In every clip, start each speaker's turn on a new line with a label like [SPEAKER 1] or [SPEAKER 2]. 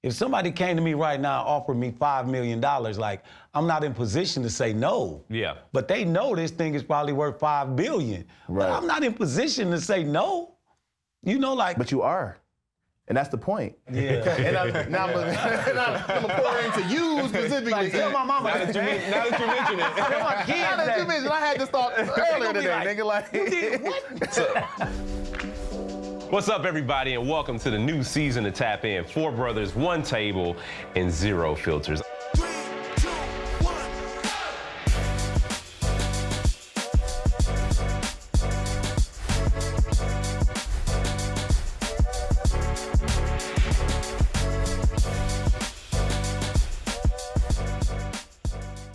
[SPEAKER 1] If somebody came to me right now and offered me $5 million, like, I'm not in position to say no.
[SPEAKER 2] Yeah.
[SPEAKER 1] But they know this thing is probably worth $5 billion.
[SPEAKER 3] Right.
[SPEAKER 1] But I'm not in position to say no. You know, like.
[SPEAKER 3] But you are. And that's the point.
[SPEAKER 1] Yeah.
[SPEAKER 3] And I'm gonna pour into you specifically.
[SPEAKER 1] Like, tell my mama.
[SPEAKER 2] Now that you mention it.
[SPEAKER 1] Tell my kids
[SPEAKER 3] Now that you mentioned, I had this thought earlier today,
[SPEAKER 1] like,
[SPEAKER 3] nigga. Like,
[SPEAKER 1] you did what?
[SPEAKER 2] What's up, everybody, and welcome to the new season of Tap In. 4 brothers, 1 table, and 0 filters.
[SPEAKER 4] 3, 2, 1.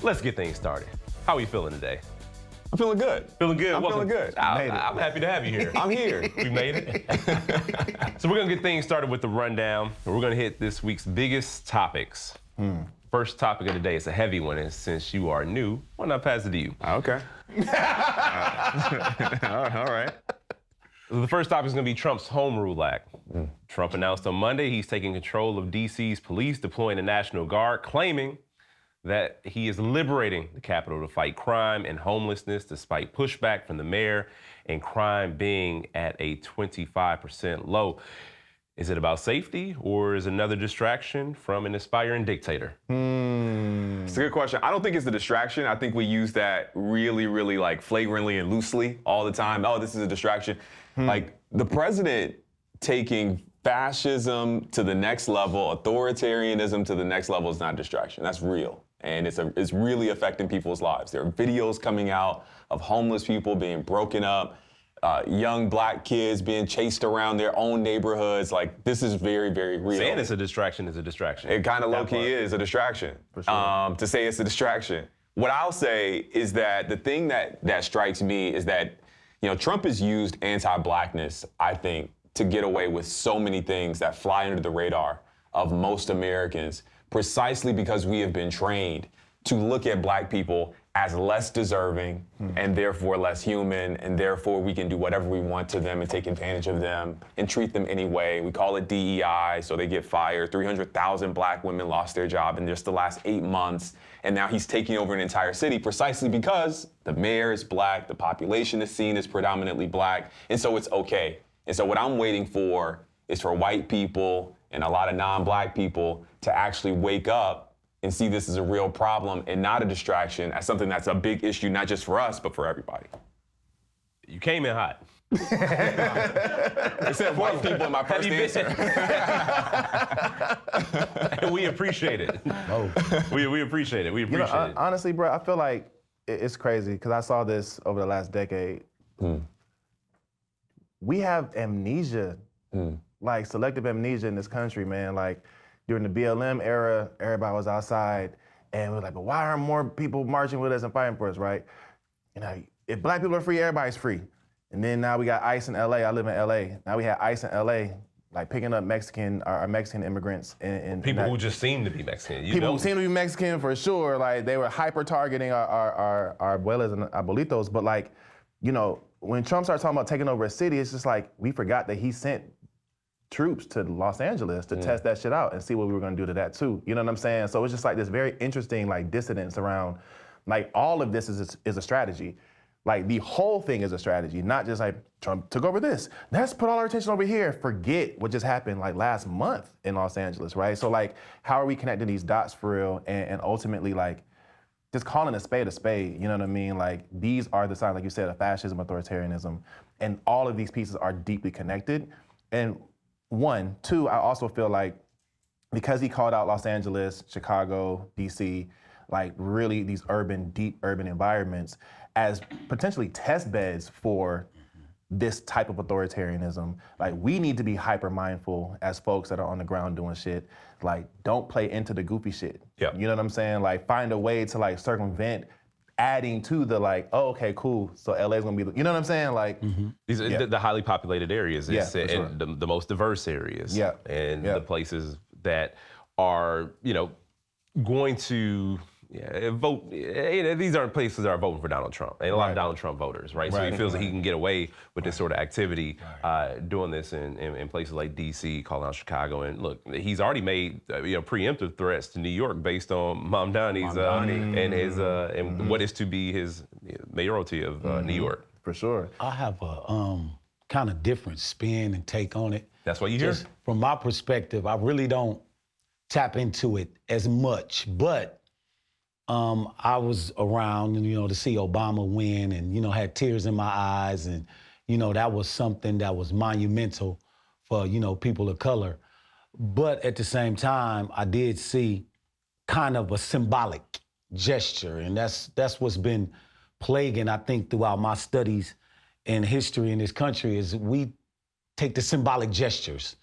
[SPEAKER 2] Let's get things started. How are you feeling today?
[SPEAKER 5] I'm feeling good.
[SPEAKER 2] Feeling good?
[SPEAKER 5] I'm
[SPEAKER 2] Welcome.
[SPEAKER 5] feeling good.
[SPEAKER 2] I'm happy to have you here.
[SPEAKER 5] I'm here.
[SPEAKER 2] We made it. So we're gonna get things started with the rundown. We're gonna hit this week's biggest topics. First topic of the day is a heavy one, and since you are new, why not pass it to you?
[SPEAKER 5] Okay. All right.
[SPEAKER 2] The first topic is gonna be Trump's Home Rule Act. Trump announced on Monday he's taking control of DC's police, deploying the National Guard, claiming that he is liberating the capital to fight crime and homelessness despite pushback from the mayor and crime being at a 25% low. Is it about safety or is it another distraction from an aspiring dictator?
[SPEAKER 5] It's a good question. I don't think it's a distraction. I think we use that really, really like flagrantly and loosely all the time. Oh, this is a distraction. Like the president taking fascism to the next level, authoritarianism to the next level is not a distraction. That's real. And it's really affecting people's lives. There are videos coming out of homeless people being broken up, young black kids being chased around their own neighborhoods. Like, this is very, very real.
[SPEAKER 2] Saying it's a distraction is a distraction.
[SPEAKER 5] It kind of low-key is a distraction.
[SPEAKER 3] For sure.
[SPEAKER 5] To say it's a distraction. What I'll say is that the thing that strikes me is that, you know, Trump has used anti-blackness, I think, to get away with so many things that fly under the radar of most Americans, precisely because we have been trained to look at black people as less deserving and therefore less human, and therefore we can do whatever we want to them and take advantage of them and treat them anyway. We call it DEI, so they get fired. 300,000 black women lost their job in just the last 8 months, and now he's taking over an entire city precisely because the mayor is black, the population is seen as predominantly black, and so it's okay. And so what I'm waiting for is for white people and a lot of non-black people to actually wake up and see this as a real problem and not a distraction, as something that's a big issue, not just for us, but for everybody.
[SPEAKER 2] You came in hot.
[SPEAKER 5] Except white people in my first answer.
[SPEAKER 2] And we appreciate it.
[SPEAKER 1] Oh.
[SPEAKER 2] We appreciate it. We appreciate it.
[SPEAKER 3] honestly, bro, I feel like it's crazy because I saw this over the last decade. We have amnesia, like selective amnesia in this country, man. Like during the BLM era, everybody was outside and we were like, but why aren't more people marching with us and fighting for us, right? You know, if black people are free, everybody's free. And then now we got ICE in LA. I live in LA. Now we had ICE in LA, like picking up our Mexican immigrants.
[SPEAKER 2] People who just seem to be Mexican.
[SPEAKER 3] People who seem to be Mexican for sure. Like they were hyper targeting our abuelas and abuelitos. But like, you know, when Trump started talking about taking over a city, it's just like we forgot that he sent troops to Los Angeles to test that shit out and see what we were gonna do to that too. You know what I'm saying? So it's just like this very interesting like dissonance around, like all of this is a strategy. Like the whole thing is a strategy, not just like Trump took over this. Let's put all our attention over here. Forget what just happened like last month in Los Angeles, right? So like, how are we connecting these dots for real and ultimately like, just calling a spade, you know what I mean? Like, these are the signs, like you said, of fascism, authoritarianism, and all of these pieces are deeply connected. And 1, 2, I also feel like because he called out Los Angeles, Chicago, DC, like really these deep urban environments as potentially test beds for this type of authoritarianism. Like, we need to be hyper mindful as folks that are on the ground doing shit. Like, don't play into the goofy shit.
[SPEAKER 2] Yep.
[SPEAKER 3] You know what I'm saying? Like, find a way to like circumvent adding to the like, oh, okay, cool. So LA's gonna be, you know what I'm saying? Like,
[SPEAKER 2] These are the highly populated areas,
[SPEAKER 3] Yeah, for sure.
[SPEAKER 2] and the most diverse areas,
[SPEAKER 3] Yeah,
[SPEAKER 2] and
[SPEAKER 3] yeah.
[SPEAKER 2] the places that are, you know, going to These aren't places that are voting for Donald Trump. Ain't a lot of Donald Trump voters, right? So he feels that he can get away with this sort of activity, doing this in places like D.C., calling out Chicago. And look, he's already made preemptive threats to New York based on Mamdani's and his and what is to be his mayoralty of New York.
[SPEAKER 3] For sure.
[SPEAKER 1] I have a kind of different spin and take on it.
[SPEAKER 2] That's why you here?
[SPEAKER 1] Just from my perspective, I really don't tap into it as much, but I was around, to see Obama win and, had tears in my eyes. And, that was something that was monumental for, people of color. But at the same time, I did see kind of a symbolic gesture. And that's what's been plaguing, I think, throughout my studies in history in this country is we take the symbolic gestures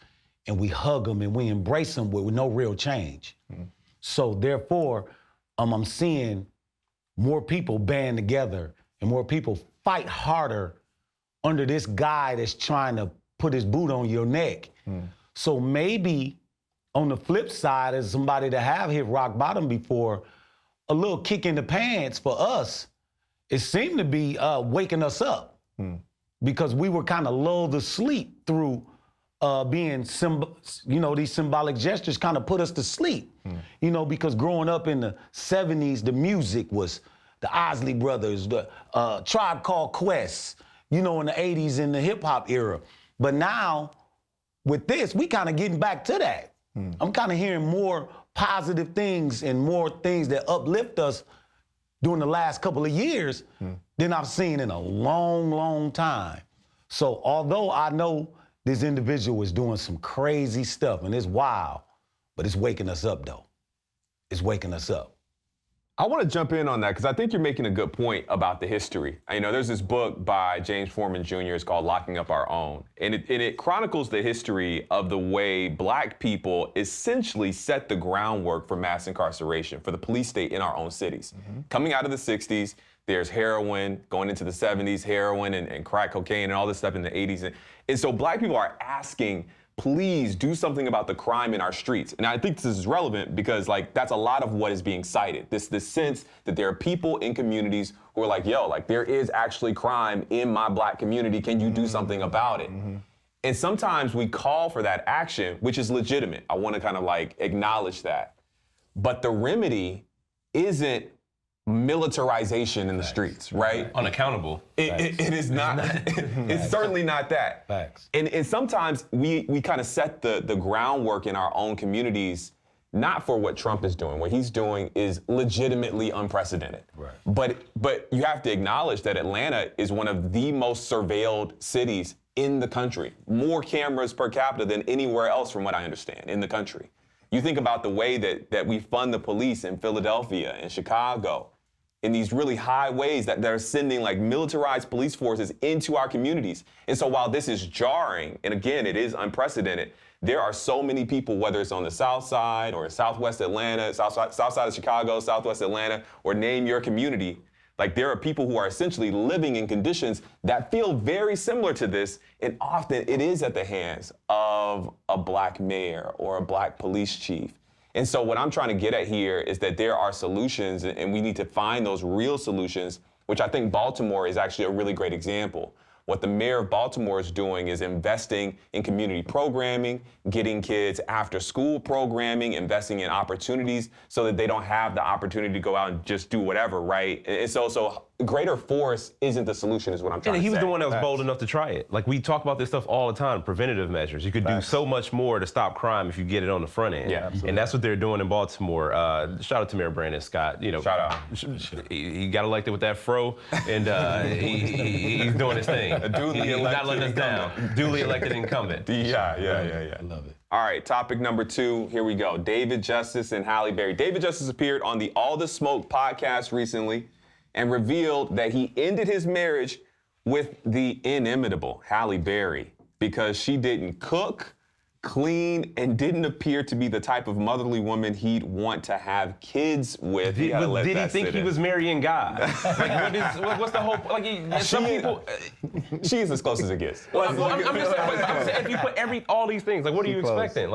[SPEAKER 1] and we hug them and we embrace them with no real change. So therefore, I'm seeing more people band together and more people fight harder under this guy that's trying to put his boot on your neck. So maybe on the flip side, as somebody that have hit rock bottom before, a little kick in the pants for us, it seemed to be waking us up because we were kind of lulled to sleep through being, these symbolic gestures kind of put us to sleep, because growing up in the 70s, the music was the Isley Brothers, the Tribe Called Quest, in the 80s in the hip hop era. But now with this, we kind of getting back to that. I'm kind of hearing more positive things and more things that uplift us during the last couple of years than I've seen in a long, long time. So although I know this individual is doing some crazy stuff and it's wild, but it's waking us up though. It's waking us up.
[SPEAKER 5] I want to jump in on that because I think you're making a good point about the history. There's this book by James Foreman Jr. It's called Locking Up Our Own. And it chronicles the history of the way black people essentially set the groundwork for mass incarceration, for the police state in our own cities. Coming out of the 60s, there's heroin, going into the 70s, heroin and crack cocaine and all this stuff in the 80s. And so black people are asking, please do something about the crime in our streets. And I think this is relevant because that's a lot of what is being cited. This sense that there are people in communities who are like, yo, there is actually crime in my black community. Can you do something about it? And sometimes we call for that action, which is legitimate. I want to kind of acknowledge that. But the remedy isn't militarization in the streets, right?
[SPEAKER 2] Unaccountable.
[SPEAKER 5] It is not. It's certainly not that.
[SPEAKER 1] Facts.
[SPEAKER 5] And sometimes we kind of set the groundwork in our own communities, not for what Trump is doing. What he's doing is legitimately unprecedented. Right. But you have to acknowledge that Atlanta is one of the most surveilled cities in the country. More cameras per capita than anywhere else, from what I understand, in the country. You think about the way that we fund the police in Philadelphia and Chicago, in these really high ways that they're sending militarized police forces into our communities. And so while this is jarring, and again, it is unprecedented, there are so many people, whether it's on the South Side or Southwest Atlanta, South side of Chicago, Southwest Atlanta, or name your community, there are people who are essentially living in conditions that feel very similar to this, and often it is at the hands of a black mayor or a black police chief. And so what I'm trying to get at here is that there are solutions, and we need to find those real solutions, which I think Baltimore is actually a really great example. What the mayor of Baltimore is doing is investing in community programming, getting kids after school programming, investing in opportunities so that they don't have the opportunity to go out and just do whatever, right? And so greater force isn't the solution, is what I'm trying to say.
[SPEAKER 2] And he was the one that was bold enough to try it. We talk about this stuff all the time, preventative measures. You could do so much more to stop crime if you get it on the front end.
[SPEAKER 5] Yeah, absolutely.
[SPEAKER 2] And that's what they're doing in Baltimore. Shout out to Mayor Brandon Scott.
[SPEAKER 5] Shout out.
[SPEAKER 2] He got elected with that fro, and he's doing his thing.
[SPEAKER 5] A duly
[SPEAKER 2] He's
[SPEAKER 5] elected
[SPEAKER 2] not letting us down. Duly elected incumbent.
[SPEAKER 5] Yeah.
[SPEAKER 1] I love it.
[SPEAKER 5] All right, topic number 2, here we go. David Justice and Halle Berry. David Justice appeared on the All the Smoke podcast recently and revealed that he ended his marriage with the inimitable Halle Berry because she didn't cook, clean, and didn't appear to be the type of motherly woman he'd want to have kids with.
[SPEAKER 2] Did he think he was marrying God? What's the whole, some people.
[SPEAKER 5] She is as close as it gets.
[SPEAKER 2] I'm just saying, if you put all these things, what are you expecting?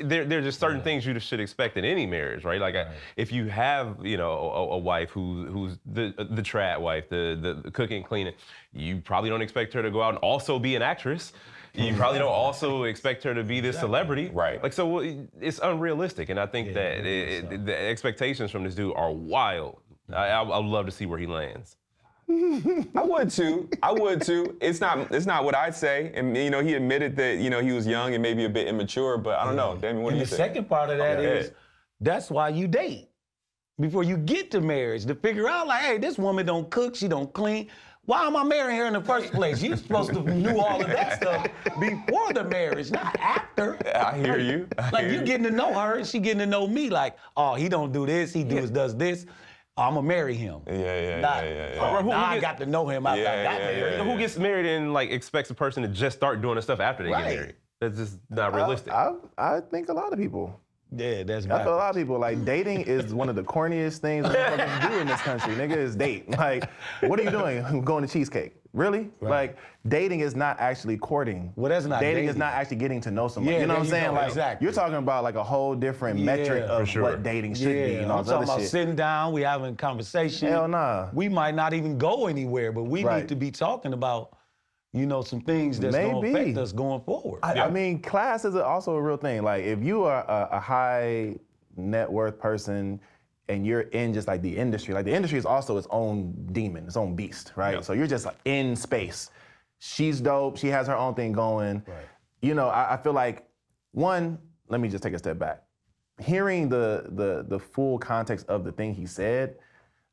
[SPEAKER 2] There are just certain things you should expect in any marriage, right? If you have, a wife who's the trad wife, the cooking, cleaning, you probably don't expect her to go out and also be an actress. You probably don't also expect her to be this celebrity.
[SPEAKER 5] Right.
[SPEAKER 2] So it's unrealistic. And I think that the expectations from this dude are wild. I'd love to see where he lands.
[SPEAKER 5] I would too. It's not what I'd say. And he admitted that he was young and maybe a bit immature, but I don't know. Damon, what do you think?
[SPEAKER 1] The second part of that is that's why you date before you get to marriage, to figure out hey, this woman don't cook, she don't clean. Why am I marrying her in the first place? You're supposed to knew all of that stuff before the marriage, not after.
[SPEAKER 5] I hear you.
[SPEAKER 1] You getting to know her, and she getting to know me. Oh, he don't do this, he does this. I'm gonna marry him.
[SPEAKER 5] Yeah.
[SPEAKER 1] I got to know him after I got married.
[SPEAKER 2] Who gets married and expects a person to just start doing the stuff after they get married? That's just not realistic.
[SPEAKER 3] I think a lot of people.
[SPEAKER 1] Yeah, that's
[SPEAKER 3] I feel a lot of people dating is one of the corniest things motherfuckers do in this country. Nigga, is date. What are you doing? I'm going to cheesecake. Really?
[SPEAKER 1] Right.
[SPEAKER 3] Dating is not actually courting.
[SPEAKER 1] Well, that's not dating.
[SPEAKER 3] Dating is not actually getting to know somebody.
[SPEAKER 1] Yeah,
[SPEAKER 3] you know what I'm saying?
[SPEAKER 1] Exactly.
[SPEAKER 3] You're talking about a whole different metric of what dating should be.
[SPEAKER 1] I'm talking about sitting down, we having conversation.
[SPEAKER 3] Hell nah.
[SPEAKER 1] We might not even go anywhere, but we need to be talking about some things that's going to affect us going forward.
[SPEAKER 3] I mean, class is also a real thing. If you are a high net worth person and you're in just the industry, the industry is also its own demon, its own beast, right?
[SPEAKER 2] Yep.
[SPEAKER 3] So you're just in space. She's dope. She has her own thing going. Right. I feel one, let me just take a step back. Hearing the full context of the thing he said,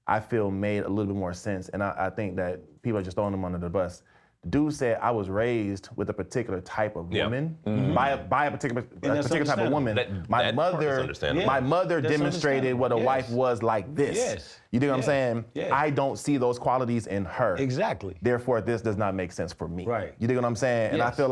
[SPEAKER 3] I feel made a little bit more sense. And I think that people are just throwing him under the bus. The dude said, I was raised with a particular type of woman, by a particular type of woman. My mother demonstrated what a wife was like this.
[SPEAKER 1] Yes.
[SPEAKER 3] You dig what I'm saying?
[SPEAKER 1] Yes.
[SPEAKER 3] I don't see those qualities in her.
[SPEAKER 1] Exactly.
[SPEAKER 3] Therefore, this does not make sense for me.
[SPEAKER 1] Right.
[SPEAKER 3] You dig what I'm saying? And I
[SPEAKER 1] Yes.
[SPEAKER 3] feel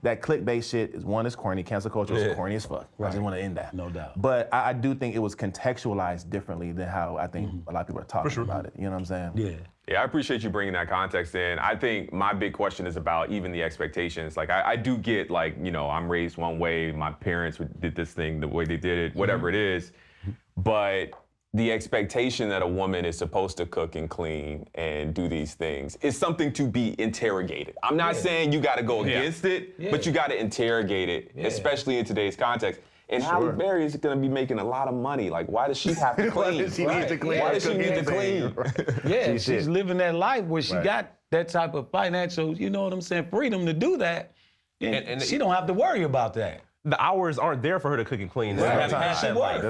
[SPEAKER 3] that clickbait shit is corny. Cancel culture is corny as fuck. I just want to end that.
[SPEAKER 1] No doubt.
[SPEAKER 3] But I do think it was contextualized differently than how I think a lot of people are talking about it. You know what I'm saying?
[SPEAKER 1] Yeah.
[SPEAKER 5] Yeah, I appreciate you bringing that context in. I think my big question is about even the expectations. I do get I'm raised one way, my parents did this thing the way they did it, whatever it is. But the expectation that a woman is supposed to cook and clean and do these things is something to be interrogated. I'm not saying you got to go against it, but you got to interrogate it, especially in today's context. And Halle Berry is going to be making a lot of money. Why does she have to clean?
[SPEAKER 3] Why does she need to clean?
[SPEAKER 5] Why does she need to clean?
[SPEAKER 1] Yeah, she's living that life where she got that type of financial, freedom to do that. And she don't have to worry about that.
[SPEAKER 2] The hours aren't there for her to cook and clean.
[SPEAKER 3] There's no time.
[SPEAKER 2] Right,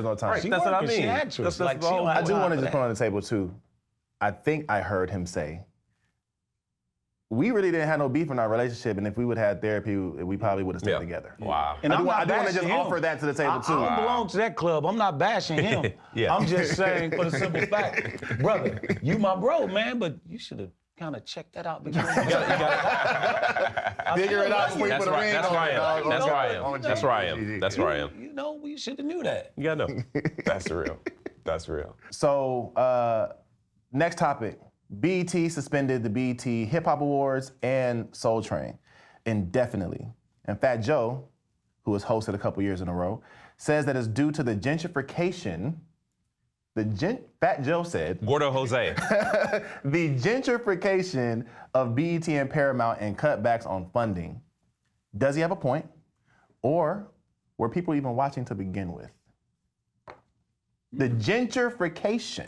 [SPEAKER 2] that's what I mean.
[SPEAKER 1] She actress.
[SPEAKER 2] That's
[SPEAKER 3] I do want to just put on the table too. I think I heard him say, we really didn't have no beef in our relationship, and if we would have had therapy, we probably would have stayed together.
[SPEAKER 5] Wow.
[SPEAKER 1] And
[SPEAKER 3] I do want to
[SPEAKER 1] bashing
[SPEAKER 3] just
[SPEAKER 1] him.
[SPEAKER 3] offer that to the table too.
[SPEAKER 1] I don't belong to that club. I'm not bashing him. I'm just saying for the simple fact, brother, you my bro, man, but you should have kind of checked that out.
[SPEAKER 3] Figure it out before you put a ring on it.
[SPEAKER 2] That's where I am. That's where I am.
[SPEAKER 1] We should have knew that.
[SPEAKER 2] You gotta know.
[SPEAKER 5] That's real. That's real.
[SPEAKER 3] So, next topic. BET suspended the BET Hip Hop Awards and Soul Train indefinitely. And Fat Joe, who has hosted a couple years in a row, says that it's due to the gentrification. Fat Joe said,
[SPEAKER 2] Gordo Jose.
[SPEAKER 3] the gentrification of BET and Paramount and cutbacks on funding. Does he have a point? Or were people even watching to begin with? The gentrification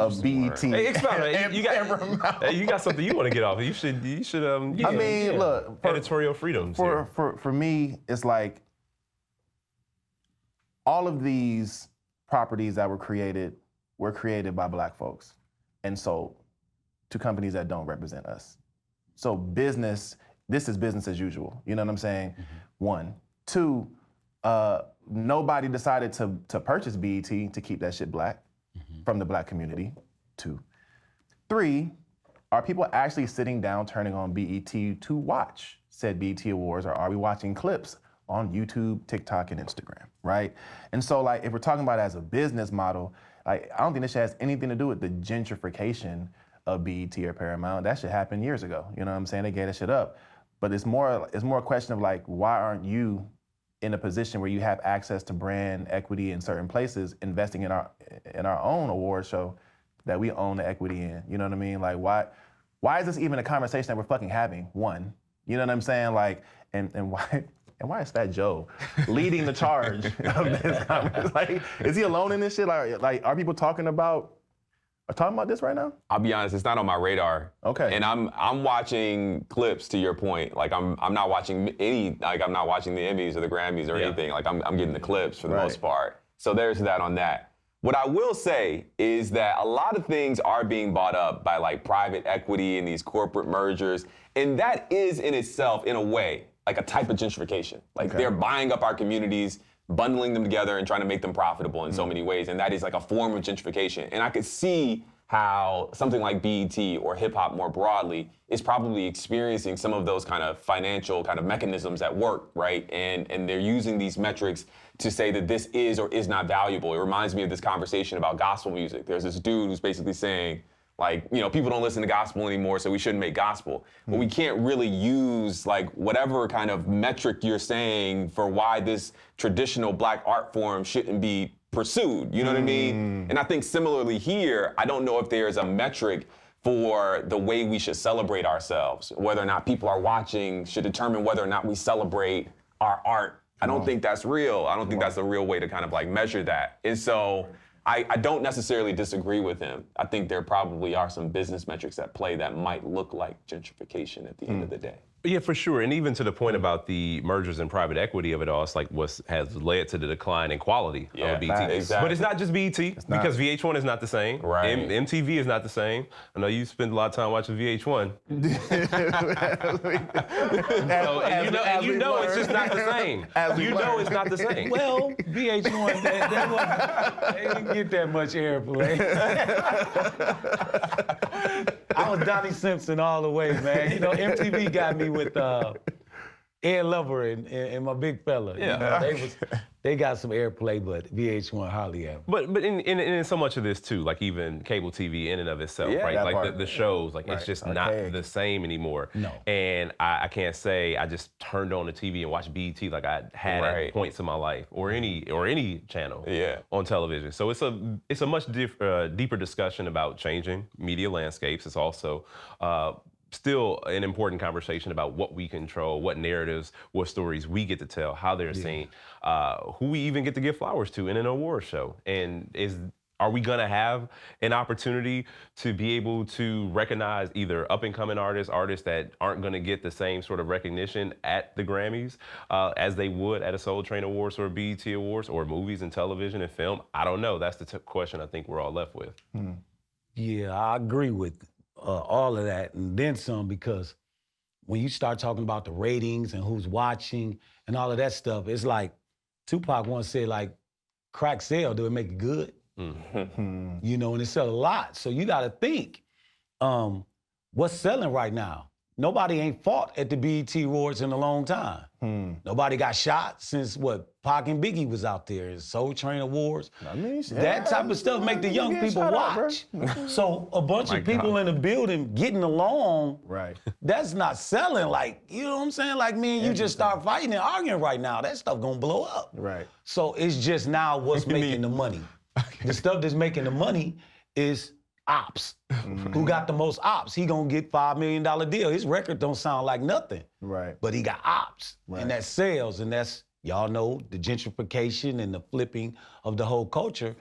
[SPEAKER 3] of BET.
[SPEAKER 2] Hey, expound on it. You got something you want to get off. You should.
[SPEAKER 3] I mean, look.
[SPEAKER 2] Editorial freedoms.
[SPEAKER 3] For me, it's all of these properties that were created by Black folks and sold to companies that don't represent us. So this is business as usual. You know what I'm saying? Mm-hmm. 1. 2, nobody decided to purchase BET to keep that shit Black from the Black community. 2. 3, are people actually sitting down, turning on BET to watch said BET Awards, or are we watching clips on YouTube, TikTok, and Instagram, right? And so, like, if we're talking about it as a business model, like, I don't think this shit has anything to do with the gentrification of BET or Paramount. That shit happened years ago. You know what I'm saying? They gave that shit up. But it's more a question of, like, why aren't you in a position where you have access to brand equity in certain places, investing in our own award show that we own the equity in? You know what I mean? Like, why is this even a conversation that we're fucking having? One, you know what I'm saying? Like, and why is Fat Joe leading the charge of this conversation? Like, is he alone in this shit? Like, are people talking about this right now?
[SPEAKER 5] I'll be honest, it's not on my radar.
[SPEAKER 3] Okay.
[SPEAKER 5] And I'm watching clips, to your point. Like, I'm not watching I'm not watching the Emmys or the Grammys or anything. Like, I'm getting the clips for the most part. So there's that on that. What I will say is that a lot of things are being bought up by, like, private equity and these corporate mergers. And that is in itself, in a way, like a type of gentrification. Like, they're buying up our communities, bundling them together and trying to make them profitable in so many ways. And that is like a form of gentrification. And I could see how something like BET or hip hop more broadly is probably experiencing some of those kind of financial kind of mechanisms at work, right? And they're using these metrics to say that this is or is not valuable. It reminds me of this conversation about gospel music. There's this dude who's basically saying, like, you know, people don't listen to gospel anymore, so we shouldn't make gospel. But we can't really use, like, whatever kind of metric you're saying for why this traditional black art form shouldn't be pursued. You know what I mean? And I think similarly here, I don't know if there's a metric for the way we should celebrate ourselves. Whether or not people are watching should determine whether or not we celebrate our art. I don't think that's real. I don't think that's a real way to kind of, like, measure that. And so I don't necessarily disagree with him. I think there probably are some business metrics at play that might look like gentrification at the end of the day.
[SPEAKER 2] Yeah, for sure. And even to the point about the mergers and private equity of it all, it's like what has led to the decline in quality of BET.
[SPEAKER 5] Exactly.
[SPEAKER 2] But it's not just BET, because VH1 is not the same.
[SPEAKER 5] Right.
[SPEAKER 2] MTV is not the same. I know you spend a lot of time watching VH1. And you know it's just not the same. You know it's not the same.
[SPEAKER 1] Well, VH1, they didn't get that much airplay. I was Donnie Simpson all the way, man. You know, MTV got me with Ed Lover and my big fella.
[SPEAKER 2] Yeah.
[SPEAKER 1] You know, they got some airplay, but VH1 hardly ever.
[SPEAKER 2] But in so much of this too, like even cable TV in and of itself, right?
[SPEAKER 3] that
[SPEAKER 2] Like
[SPEAKER 3] part.
[SPEAKER 2] the shows, like it's just not the same anymore.
[SPEAKER 1] No.
[SPEAKER 2] And I can't say I just turned on the TV and watched BET like I had at points in my life, or any channel on television. So it's a much deeper discussion about changing media landscapes. It's also still an important conversation about what we control, what narratives, what stories we get to tell, how they're seen, who we even get to give flowers to in an award show. And are we gonna have an opportunity to be able to recognize either up-and-coming artists that aren't gonna get the same sort of recognition at the Grammys as they would at a Soul Train Awards or BET Awards, or movies and television and film? I don't know. That's the question I think we're all left with.
[SPEAKER 1] Yeah, I agree with all of that and then some, because when you start talking about the ratings and who's watching and all of that stuff, it's like Tupac once said, like, crack sell, do it make it good? You know, and it sell a lot. So you gotta think, what's selling right now? Nobody ain't fought at the BET Awards in a long time. Nobody got shot since Pac and Biggie was out there. Soul Train Awards.
[SPEAKER 3] I mean,
[SPEAKER 1] That type of stuff make the young people watch. So a bunch of people in the building getting along, that's not selling. Like, you know what I'm saying? Like, me and you just start fighting and arguing right now. That stuff gonna blow up. So it's just now what's making the money. The stuff that's making the money is ops. Who got the most ops? He gonna get $5 million deal. His record don't sound like nothing. But he got ops. And that's sales. And that's, y'all know, the gentrification and the flipping of the whole culture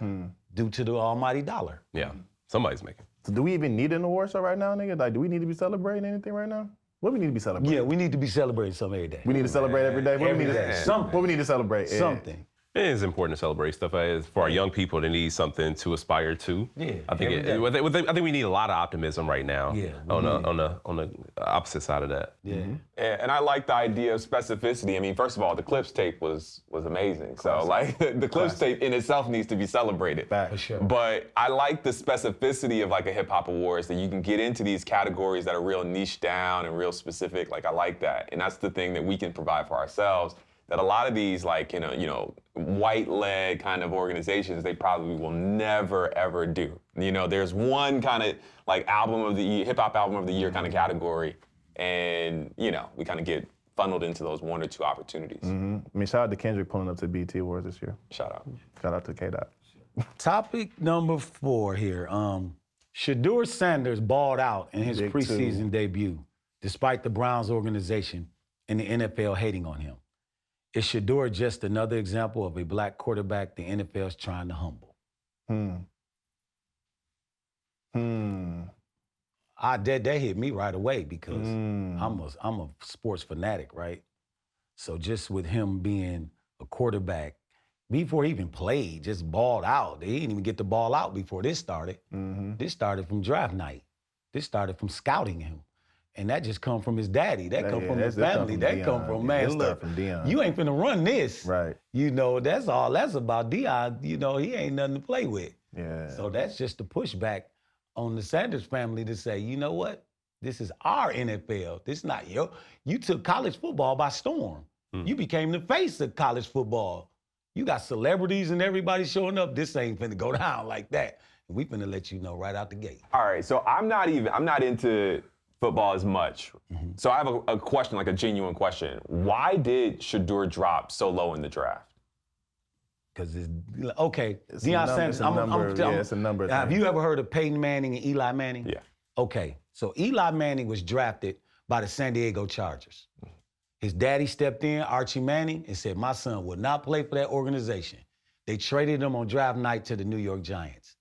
[SPEAKER 1] due to the almighty dollar.
[SPEAKER 2] Yeah, somebody's making.
[SPEAKER 3] So do we even need an award show right now, nigga? Like, do we need to be celebrating anything right now? What do we need to be celebrating?
[SPEAKER 1] Yeah, we need to be celebrating something every day.
[SPEAKER 3] We need to celebrate every day? What do we need to
[SPEAKER 1] Something.
[SPEAKER 3] What we need to celebrate?
[SPEAKER 1] Something.
[SPEAKER 2] It is important to celebrate stuff. For our young people, they need something to aspire to.
[SPEAKER 1] Yeah,
[SPEAKER 2] I think I think we need a lot of optimism right now.
[SPEAKER 1] Yeah,
[SPEAKER 2] on the opposite side of that.
[SPEAKER 1] Yeah.
[SPEAKER 5] And I like the idea of specificity. I mean, first of all, the Clips tape was amazing. So like the Clips tape in itself needs to be celebrated.
[SPEAKER 3] Fact.
[SPEAKER 1] For sure.
[SPEAKER 5] But I like the specificity of like a hip hop awards, that you can get into these categories that are real niche down and real specific. Like I like that. And that's the thing that we can provide for ourselves, that a lot of these like, you know, white-led kind of organizations, they probably will never ever do. You know, there's one kind of like album of the year, hip hop album of the year kind of category. And, you know, we kind of get funneled into those 1 or 2 opportunities.
[SPEAKER 3] I mean, shout out to Kendrick pulling up to BET Awards this year.
[SPEAKER 5] Shout out.
[SPEAKER 3] Shout out to K-Dot.
[SPEAKER 1] Topic number 4 here. Shedeur Sanders balled out in his
[SPEAKER 3] Big
[SPEAKER 1] preseason debut, despite the Browns organization and the NFL hating on him. Is Shedeur just another example of a black quarterback the NFL's trying to humble? That hit me right away because I'm a sports fanatic, right? So just with him being a quarterback, before he even played, just balled out. They didn't even get the ball out before this started. This started from draft night. This started from scouting him. And that just come from his daddy. That come from his family. That come from, man, look, you ain't finna run this.
[SPEAKER 3] Right.
[SPEAKER 1] You know, that's all that's about. Deion, you know, he ain't nothing to play with.
[SPEAKER 3] Yeah.
[SPEAKER 1] So that's just the pushback on the Sanders family to say, you know what? This is our NFL. This is not your. You took college football by storm. You became the face of college football. You got celebrities and everybody showing up. This ain't finna go down like that. And we finna let you know right out the gate.
[SPEAKER 5] All right, so I'm not into football as much. So I have a question, like a genuine question. Why did Shedeur drop so low in the draft?
[SPEAKER 1] Because it's okay.
[SPEAKER 3] It's
[SPEAKER 1] Deion
[SPEAKER 3] a number,
[SPEAKER 1] Sanders.
[SPEAKER 3] it's a number
[SPEAKER 1] Have
[SPEAKER 3] thing.
[SPEAKER 1] you ever heard of Peyton Manning and Eli Manning?
[SPEAKER 5] Yeah.
[SPEAKER 1] Okay, so Eli Manning was drafted by the San Diego Chargers. His daddy stepped in, Archie Manning, and said, my son will not play for that organization. They traded him on draft night to the New York Giants.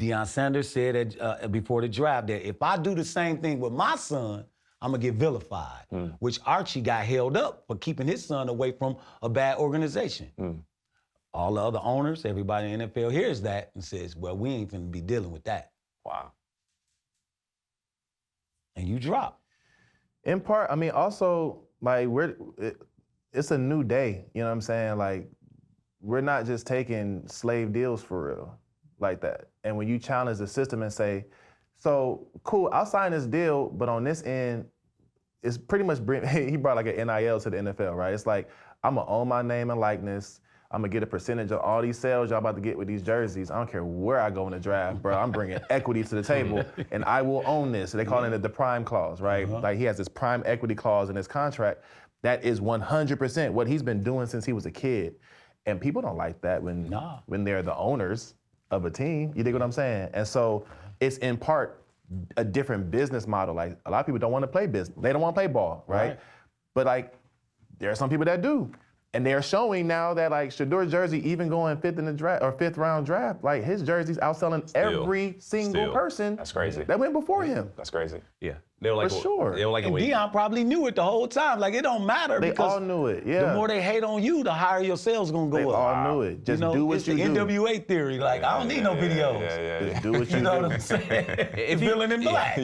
[SPEAKER 1] Deion Sanders said before the draft that if I do the same thing with my son, I'm gonna get vilified, which Archie got held up for keeping his son away from a bad organization. All the other owners, everybody in the NFL hears that and says, well, we ain't gonna be dealing with that.
[SPEAKER 5] Wow.
[SPEAKER 1] And you drop.
[SPEAKER 3] In part, I mean, also, like, it's a new day, you know what I'm saying? Like, we're not just taking slave deals for real like that. And when you challenge the system and say, so, cool, I'll sign this deal, but on this end, it's pretty much, he brought like an NIL to the NFL, right? It's like, I'm gonna own my name and likeness. I'm gonna get a percentage of all these sales y'all about to get with these jerseys. I don't care where I go in the draft, bro. I'm bringing equity to the table, and I will own this. So they call it the prime clause, right? Like he has this prime equity clause in his contract. That is 100% what he's been doing since he was a kid. And people don't like that when they're the owners of a team. You dig what I'm saying? And so it's in part a different business model. Like a lot of people don't want to play business. They don't want to play ball, right? But like there are some people that do. And they're showing now that like Shedeur's jersey, even going 5th in the draft or 5th round draft, like his jersey's outselling every single person
[SPEAKER 5] That's crazy.
[SPEAKER 3] that went before him.
[SPEAKER 5] That's crazy.
[SPEAKER 2] Yeah. They don't like
[SPEAKER 3] For sure.
[SPEAKER 2] They don't like
[SPEAKER 1] And
[SPEAKER 2] it when
[SPEAKER 1] Deion probably knew it the whole time. Like, it don't matter
[SPEAKER 3] They
[SPEAKER 1] because
[SPEAKER 3] all knew it, yeah.
[SPEAKER 1] the more they hate on you, the higher your sales gonna go
[SPEAKER 3] They
[SPEAKER 1] up.
[SPEAKER 3] all knew it. Just do what
[SPEAKER 1] it's
[SPEAKER 3] you
[SPEAKER 1] the
[SPEAKER 3] do.
[SPEAKER 1] NWA theory. Like, I don't need no videos.
[SPEAKER 3] Just do what you
[SPEAKER 1] You know
[SPEAKER 3] do.
[SPEAKER 1] what I'm saying? It's villain in black.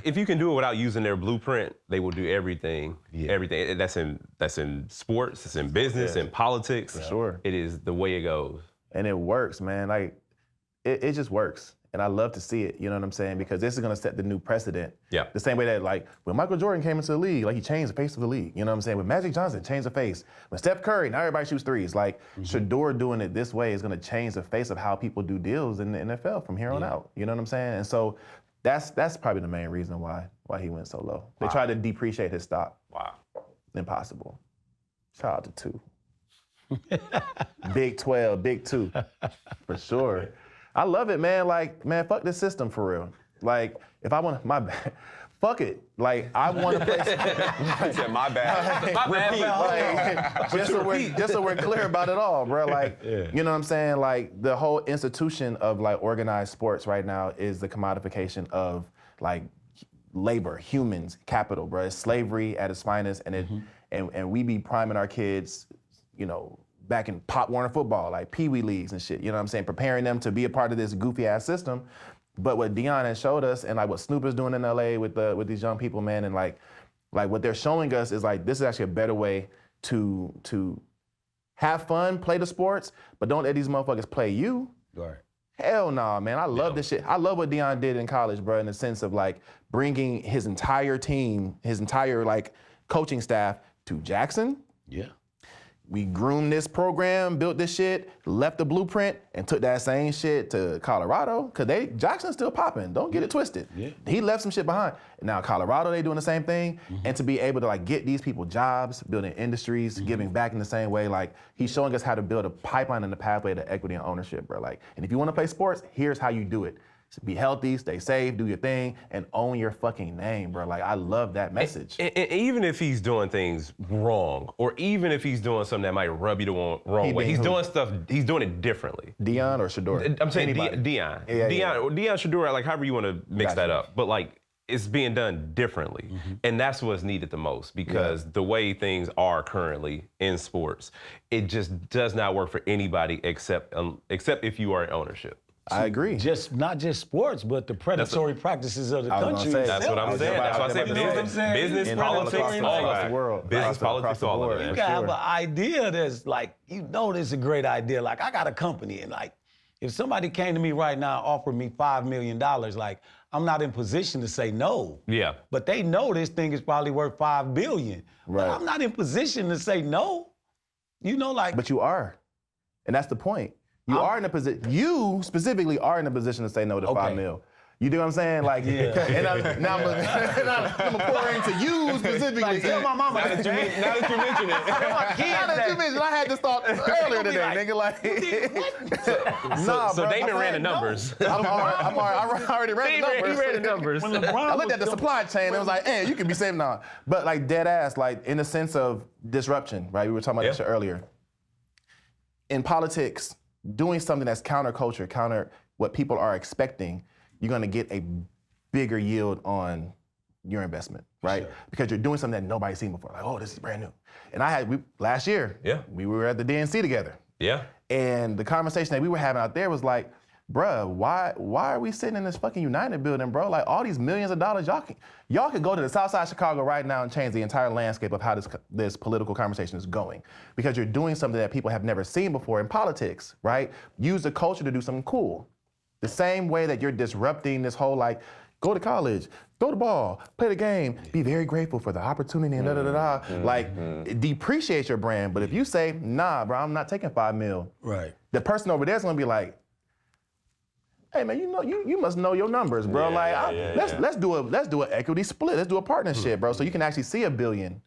[SPEAKER 2] if you can do it without using their blueprint, they will do everything. Everything. That's in sports, it's in business, in politics. For
[SPEAKER 3] sure.
[SPEAKER 2] It is the way it goes.
[SPEAKER 3] And it works, man. Like, it just works. And I love to see it, you know what I'm saying? Because this is gonna set the new precedent.
[SPEAKER 2] Yeah.
[SPEAKER 3] The same way that, like, when Michael Jordan came into the league, like, he changed the face of the league, you know what I'm saying? When Magic Johnson changed the face. When Steph Curry, now everybody shoots threes. Like, Shedeur doing it this way is gonna change the face of how people do deals in the NFL from here on out, you know what I'm saying? And so that's probably the main reason why he went so low. They tried to depreciate his stock.
[SPEAKER 5] Wow.
[SPEAKER 3] Impossible. Shout out to 2. Big 12, Big 2, for sure. I love it, man. Like, man, fuck this system for real. Like, if I want fuck it. Like, I want to play.
[SPEAKER 5] He said, my bad. My bad.
[SPEAKER 3] Like, just so we're clear about it all, bro. Like, you know what I'm saying? Like, the whole institution of like organized sports right now is the commodification of like labor, humans, capital, bro. It's slavery at its finest, and and we be priming our kids, you know, back in Pop Warner football, like Pee Wee leagues and shit. You know what I'm saying? Preparing them to be a part of this goofy ass system. But what Deion has showed us, and like what Snoop is doing in LA with these young people, man, and like what they're showing us is like this is actually a better way to have fun, play the sports, but don't let these motherfuckers play you.
[SPEAKER 1] Right.
[SPEAKER 3] Hell nah, man. I love this shit. I love what Deion did in college, bro, in the sense of like bringing his entire team, his entire like coaching staff to Jackson.
[SPEAKER 1] Yeah.
[SPEAKER 3] We groomed this program, built this shit, left the blueprint, and took that same shit to Colorado, because Jackson's still popping. Don't get it twisted.
[SPEAKER 1] Yeah.
[SPEAKER 3] He left some shit behind. Now Colorado, they doing the same thing. And to be able to like get these people jobs, building industries, giving back in the same way, like he's showing us how to build a pipeline and a pathway to equity and ownership, bro. Like, and if you want to play sports, here's how you do it. So be healthy, stay safe, do your thing, and own your fucking name, bro. Like, I love that message.
[SPEAKER 2] And even if he's doing things wrong, or even if he's doing something that might rub you the wrong way, he's doing it differently.
[SPEAKER 3] Deion or Shador?
[SPEAKER 2] I'm saying
[SPEAKER 3] Anybody.
[SPEAKER 2] Deion.
[SPEAKER 3] Yeah,
[SPEAKER 2] Deion, Shador, like however you want to mix that up. But like, it's being done differently. And that's what's needed the most, because the way things are currently in sports, it just does not work for anybody except if you are in ownership.
[SPEAKER 3] I agree.
[SPEAKER 1] Not just sports, but the predatory practices of the country.
[SPEAKER 2] That's what I'm saying. That's what I said. Business, politics, all of it.
[SPEAKER 3] World.
[SPEAKER 2] Business, politics, all of it.
[SPEAKER 1] You gotta have an idea that's like, this is a great idea. Like, I got a company, and like, if somebody came to me right now, offered me $5 million, like, I'm not in position to say no.
[SPEAKER 2] Yeah.
[SPEAKER 1] But they know this thing is probably worth $5 billion.
[SPEAKER 3] Right.
[SPEAKER 1] But I'm not in position to say no. Like.
[SPEAKER 3] But you are. And that's the point. You specifically are in a position to say no to $5 million. You do what I'm saying? Like, and I'm referring to you specifically.
[SPEAKER 1] Like, tell my mama.
[SPEAKER 5] Now that you mention it.
[SPEAKER 1] Tell my kids
[SPEAKER 3] Now that you mentioned, I had this thought earlier today, nigga. Like,
[SPEAKER 2] So Damon ran the numbers.
[SPEAKER 3] I already ran the numbers.
[SPEAKER 2] He ran the numbers.
[SPEAKER 3] I looked at the supply chain and it was like, hey, you can be saving now. But like dead ass, like in the sense of disruption, right? We were talking about that shit earlier. In politics, doing something that's counterculture, counter what people are expecting, you're gonna get a bigger yield on your investment, right? Sure. Because you're doing something that nobody's seen before. Like, oh, this is brand new. And last year, we were at the DNC together. Yeah. And the conversation that we were having out there was like, bruh, why are we sitting in this fucking United building, bro? Like all these millions of dollars, y'all could go to the south side of Chicago right now and change the entire landscape of how this political conversation is going. Because you're doing something that people have never seen before in politics, right? Use the culture to do something cool. The same way that you're disrupting this whole like, go to college, throw the ball, play the game, be very grateful for the opportunity and da-da-da-da. Like, depreciate your brand. But if you say, nah, bro, I'm not taking $5 million. Right. The person over there is gonna be like, hey man, you must know your numbers, bro. Let's do an equity split. Let's do a partnership, bro. So you can actually see $1 billion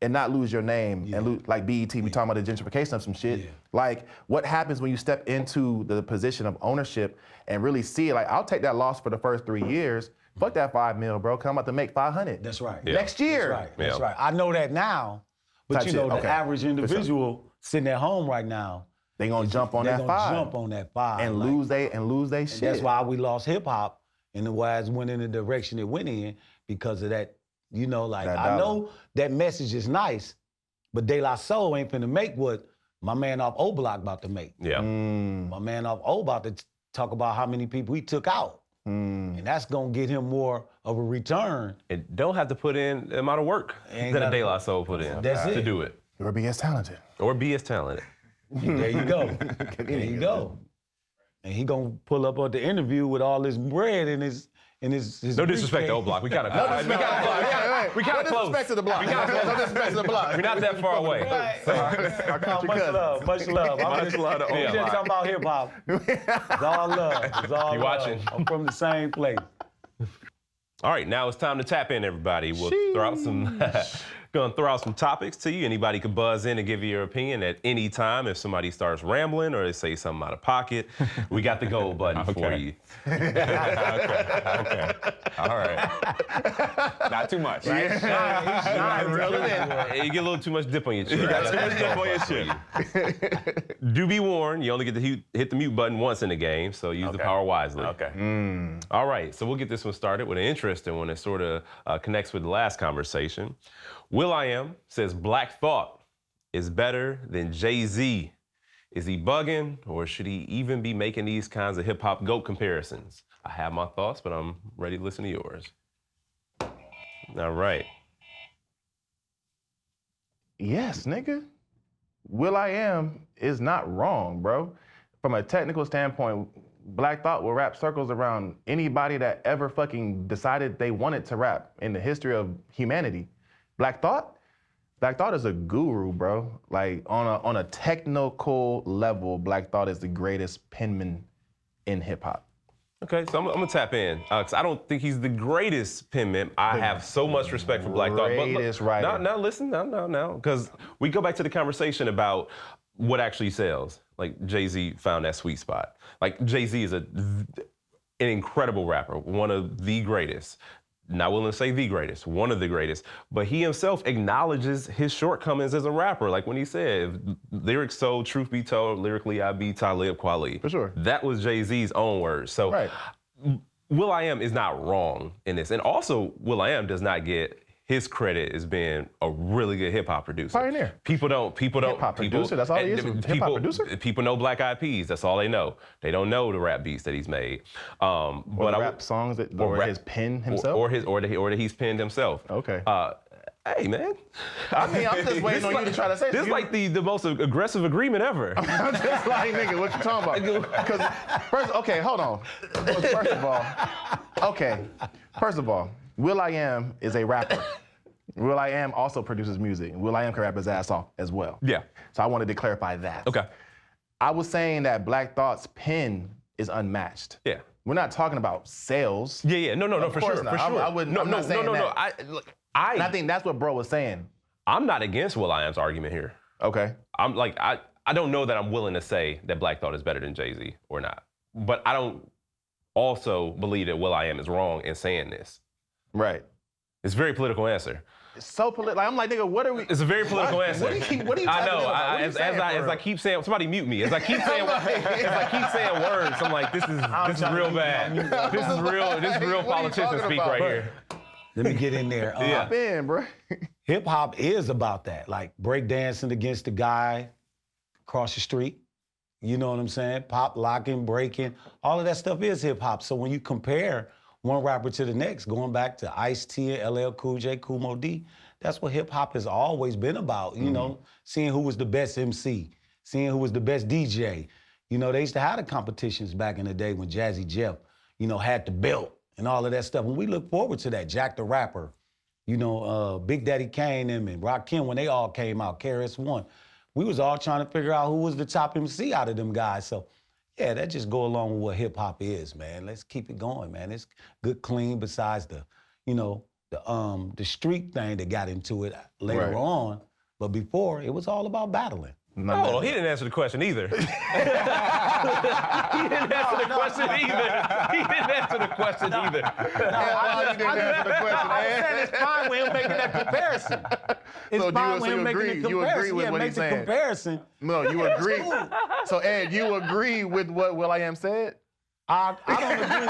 [SPEAKER 3] and not lose your name and lose, like BET. We talking about the gentrification of some shit. Yeah. Like what happens when you step into the position of ownership and really see it? Like I'll take that loss for the first 3 years. Fuck that $5 million, bro. Cause I'm about to make 500.
[SPEAKER 1] That's right.
[SPEAKER 3] Next year.
[SPEAKER 1] That's right. That's right. I know that now, but the average individual sitting at home right now.
[SPEAKER 3] They gonna jump on that $5 and lose they shit.
[SPEAKER 1] That's why we lost hip hop and why it went in the direction it went in because of that. I know that message is nice, but De La Soul ain't finna make what my man off O Block about to make. Yeah. My man off O about to talk about how many people he took out. And that's gonna get him more of a return.
[SPEAKER 2] And don't have to put in the amount of work that a De La Soul put in to do it.
[SPEAKER 3] Or be as talented.
[SPEAKER 1] There you go. There you go. And he gonna pull up on the interview with all this bread in his
[SPEAKER 2] No disrespect to O Block. We kind of close.
[SPEAKER 3] We kind of close. No disrespect to the block. No disrespect to the block.
[SPEAKER 2] We're not that far away.
[SPEAKER 3] Our country cousins.
[SPEAKER 1] Much love. Much love to O Block. Just talking about hip hop. It's all love. It's all
[SPEAKER 2] you
[SPEAKER 1] love.
[SPEAKER 2] Watching?
[SPEAKER 1] I'm from the same place.
[SPEAKER 2] All right, now it's time to tap in, everybody. We'll throw out some. Gonna throw out some topics to you. Anybody can buzz in and give you your opinion at any time. If somebody starts rambling or they say something out of pocket, we got the gold button for you.
[SPEAKER 5] Okay. All right. Not too much. Right?
[SPEAKER 2] You get a little too much dip on your chin. You got too much dip on your chin. Do be warned, you only get to hit the mute button once in the game, so use the power wisely.
[SPEAKER 5] Okay.
[SPEAKER 2] All right, so we'll get this one started with an interesting one that sort of connects with the last conversation. Will.i.am says Black Thought is better than Jay-Z Is he bugging, or should he even be making these kinds of hip-hop GOAT comparisons? I have my thoughts, but I'm ready to listen to yours. All right.
[SPEAKER 3] Yes, nigga. Will.i.am is not wrong, bro. From a technical standpoint, Black Thought will wrap circles around anybody that ever fucking decided they wanted to rap in the history of humanity. Black Thought is a guru, bro. Like on a technical level, Black Thought is the greatest penman in hip hop.
[SPEAKER 2] Okay, so I'm gonna tap in, because I don't think he's the greatest penman. I have so much respect for Black Thought.
[SPEAKER 3] Greatest writer.
[SPEAKER 2] Now listen, because we go back to the conversation about what actually sells. Like Jay-Z found that sweet spot. Like Jay-Z is an incredible rapper, one of the greatest. Not willing to say the greatest, one of the greatest, but he himself acknowledges his shortcomings as a rapper. Like when he said, lyrics told, truth be told, lyrically I be Talib Kweli.
[SPEAKER 3] For sure.
[SPEAKER 2] That was Jay-Z's own words. So
[SPEAKER 3] Right.
[SPEAKER 2] Will.i.am is not wrong in this. And also, Will.i.am does not get his credit as being a really good hip hop producer.
[SPEAKER 3] Pioneer.
[SPEAKER 2] People don't.
[SPEAKER 3] Hip-hop producer, that's all he is, hip-hop producer?
[SPEAKER 2] People know Black Eyed Peas, that's all they know. They don't know the rap beats that he's made.
[SPEAKER 3] Or the rap songs that his pen himself?
[SPEAKER 2] Or that he's penned himself.
[SPEAKER 3] Okay.
[SPEAKER 2] Hey, man.
[SPEAKER 3] I mean, I'm just waiting on you to try to say
[SPEAKER 2] this. This is like the most aggressive agreement ever.
[SPEAKER 3] I'm just like, nigga, what you talking about? Because hold on. First of all, Will.i.am is a rapper. Will.i.am also produces music. Will.i.am can rap his ass off as well.
[SPEAKER 2] Yeah.
[SPEAKER 3] So I wanted to clarify that.
[SPEAKER 2] Okay.
[SPEAKER 3] I was saying that Black Thought's pen is unmatched.
[SPEAKER 2] Yeah.
[SPEAKER 3] We're not talking about sales.
[SPEAKER 2] Yeah. No, for
[SPEAKER 3] course
[SPEAKER 2] sure.
[SPEAKER 3] not.
[SPEAKER 2] For sure.
[SPEAKER 3] I wouldn't. I'm not saying that.
[SPEAKER 2] And
[SPEAKER 3] I think that's what bro was saying.
[SPEAKER 2] I'm not against Will.i.am's argument here.
[SPEAKER 3] Okay.
[SPEAKER 2] I'm like, I don't know that I'm willing to say that Black Thought is better than Jay-Z or not. But I don't also believe that Will.i.am is wrong in saying this.
[SPEAKER 3] Right.
[SPEAKER 2] It's a very political answer.
[SPEAKER 3] It's so political. Like, I'm like, nigga, what are we?
[SPEAKER 2] It's a very political answer.
[SPEAKER 3] What are you
[SPEAKER 2] I know.
[SPEAKER 3] As
[SPEAKER 2] I keep saying, somebody mute me. As I keep saying words, I'm like, this is real bad. This is real politician speak right here.
[SPEAKER 1] Let me get in there.
[SPEAKER 3] Hop in, bro.
[SPEAKER 1] Hip hop is about that, like breakdancing against the guy across the street. You know what I'm saying? Pop, locking, breaking, all of that stuff is hip hop. So when you compare one rapper to the next, going back to Ice-T and LL Cool J, Kool Moe Dee, that's what hip hop has always been about. You know, seeing who was the best MC, seeing who was the best DJ. You know, they used to have the competitions back in the day when Jazzy Jeff, you know, had the belt and all of that stuff. And we look forward to that. Jack the Rapper, you know, Big Daddy Kane and Rakim, when they all came out, KRS-One. We was all trying to figure out who was the top MC out of them guys. So, yeah, that just go along with what hip hop is, man. Let's keep it going, man. It's good, clean, besides the, you know, the street thing that got into it later on. But before, it was all about battling.
[SPEAKER 2] No, he didn't answer the question either. He didn't answer the question either.
[SPEAKER 1] I said it's fine with him making that comparison. It's fine with him making the comparison.
[SPEAKER 3] You agree with what he's saying?
[SPEAKER 1] Comparison.
[SPEAKER 3] No, you agree. So, Ed, you agree with what Will.i.am said?
[SPEAKER 1] I don't agree.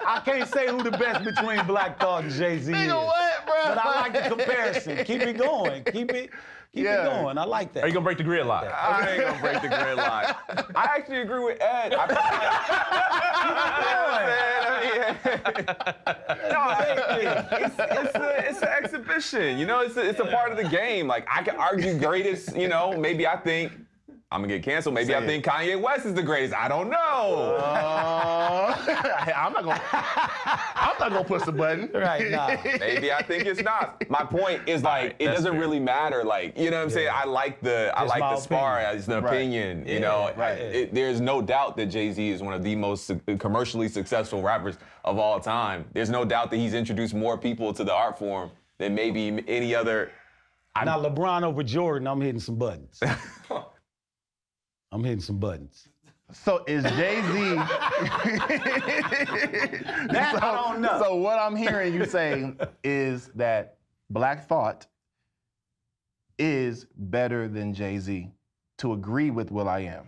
[SPEAKER 1] I can't say who the best between Black Thought and Jay-Z is.
[SPEAKER 3] Nigga, what, bro?
[SPEAKER 1] But I like the comparison. Keep it going. Keep it going. I like that.
[SPEAKER 2] Are you gonna break the gridlock?
[SPEAKER 5] I ain't gonna break the gridlock. I actually agree with Ed. It's an exhibition. You know, it's a part of the game. Like, I can argue greatest. You know, maybe I think I'm gonna get canceled. Maybe I think Kanye West is the greatest. I don't know.
[SPEAKER 3] I'm not gonna push the button.
[SPEAKER 1] Right, nah.
[SPEAKER 5] Maybe I think it's not. My point is, like, it doesn't really matter. Like, you know what I'm saying? I like the spar as an opinion. You know, there's no doubt that Jay-Z is one of the most commercially successful rappers of all time. There's no doubt that he's introduced more people to the art form than maybe any other.
[SPEAKER 1] Now, LeBron over Jordan, I'm hitting some buttons. I'm hitting some buttons.
[SPEAKER 3] So is Jay-Z...
[SPEAKER 1] That I don't know.
[SPEAKER 3] So what I'm hearing you saying is that Black Thought is better than Jay-Z, to agree with Will.i.am.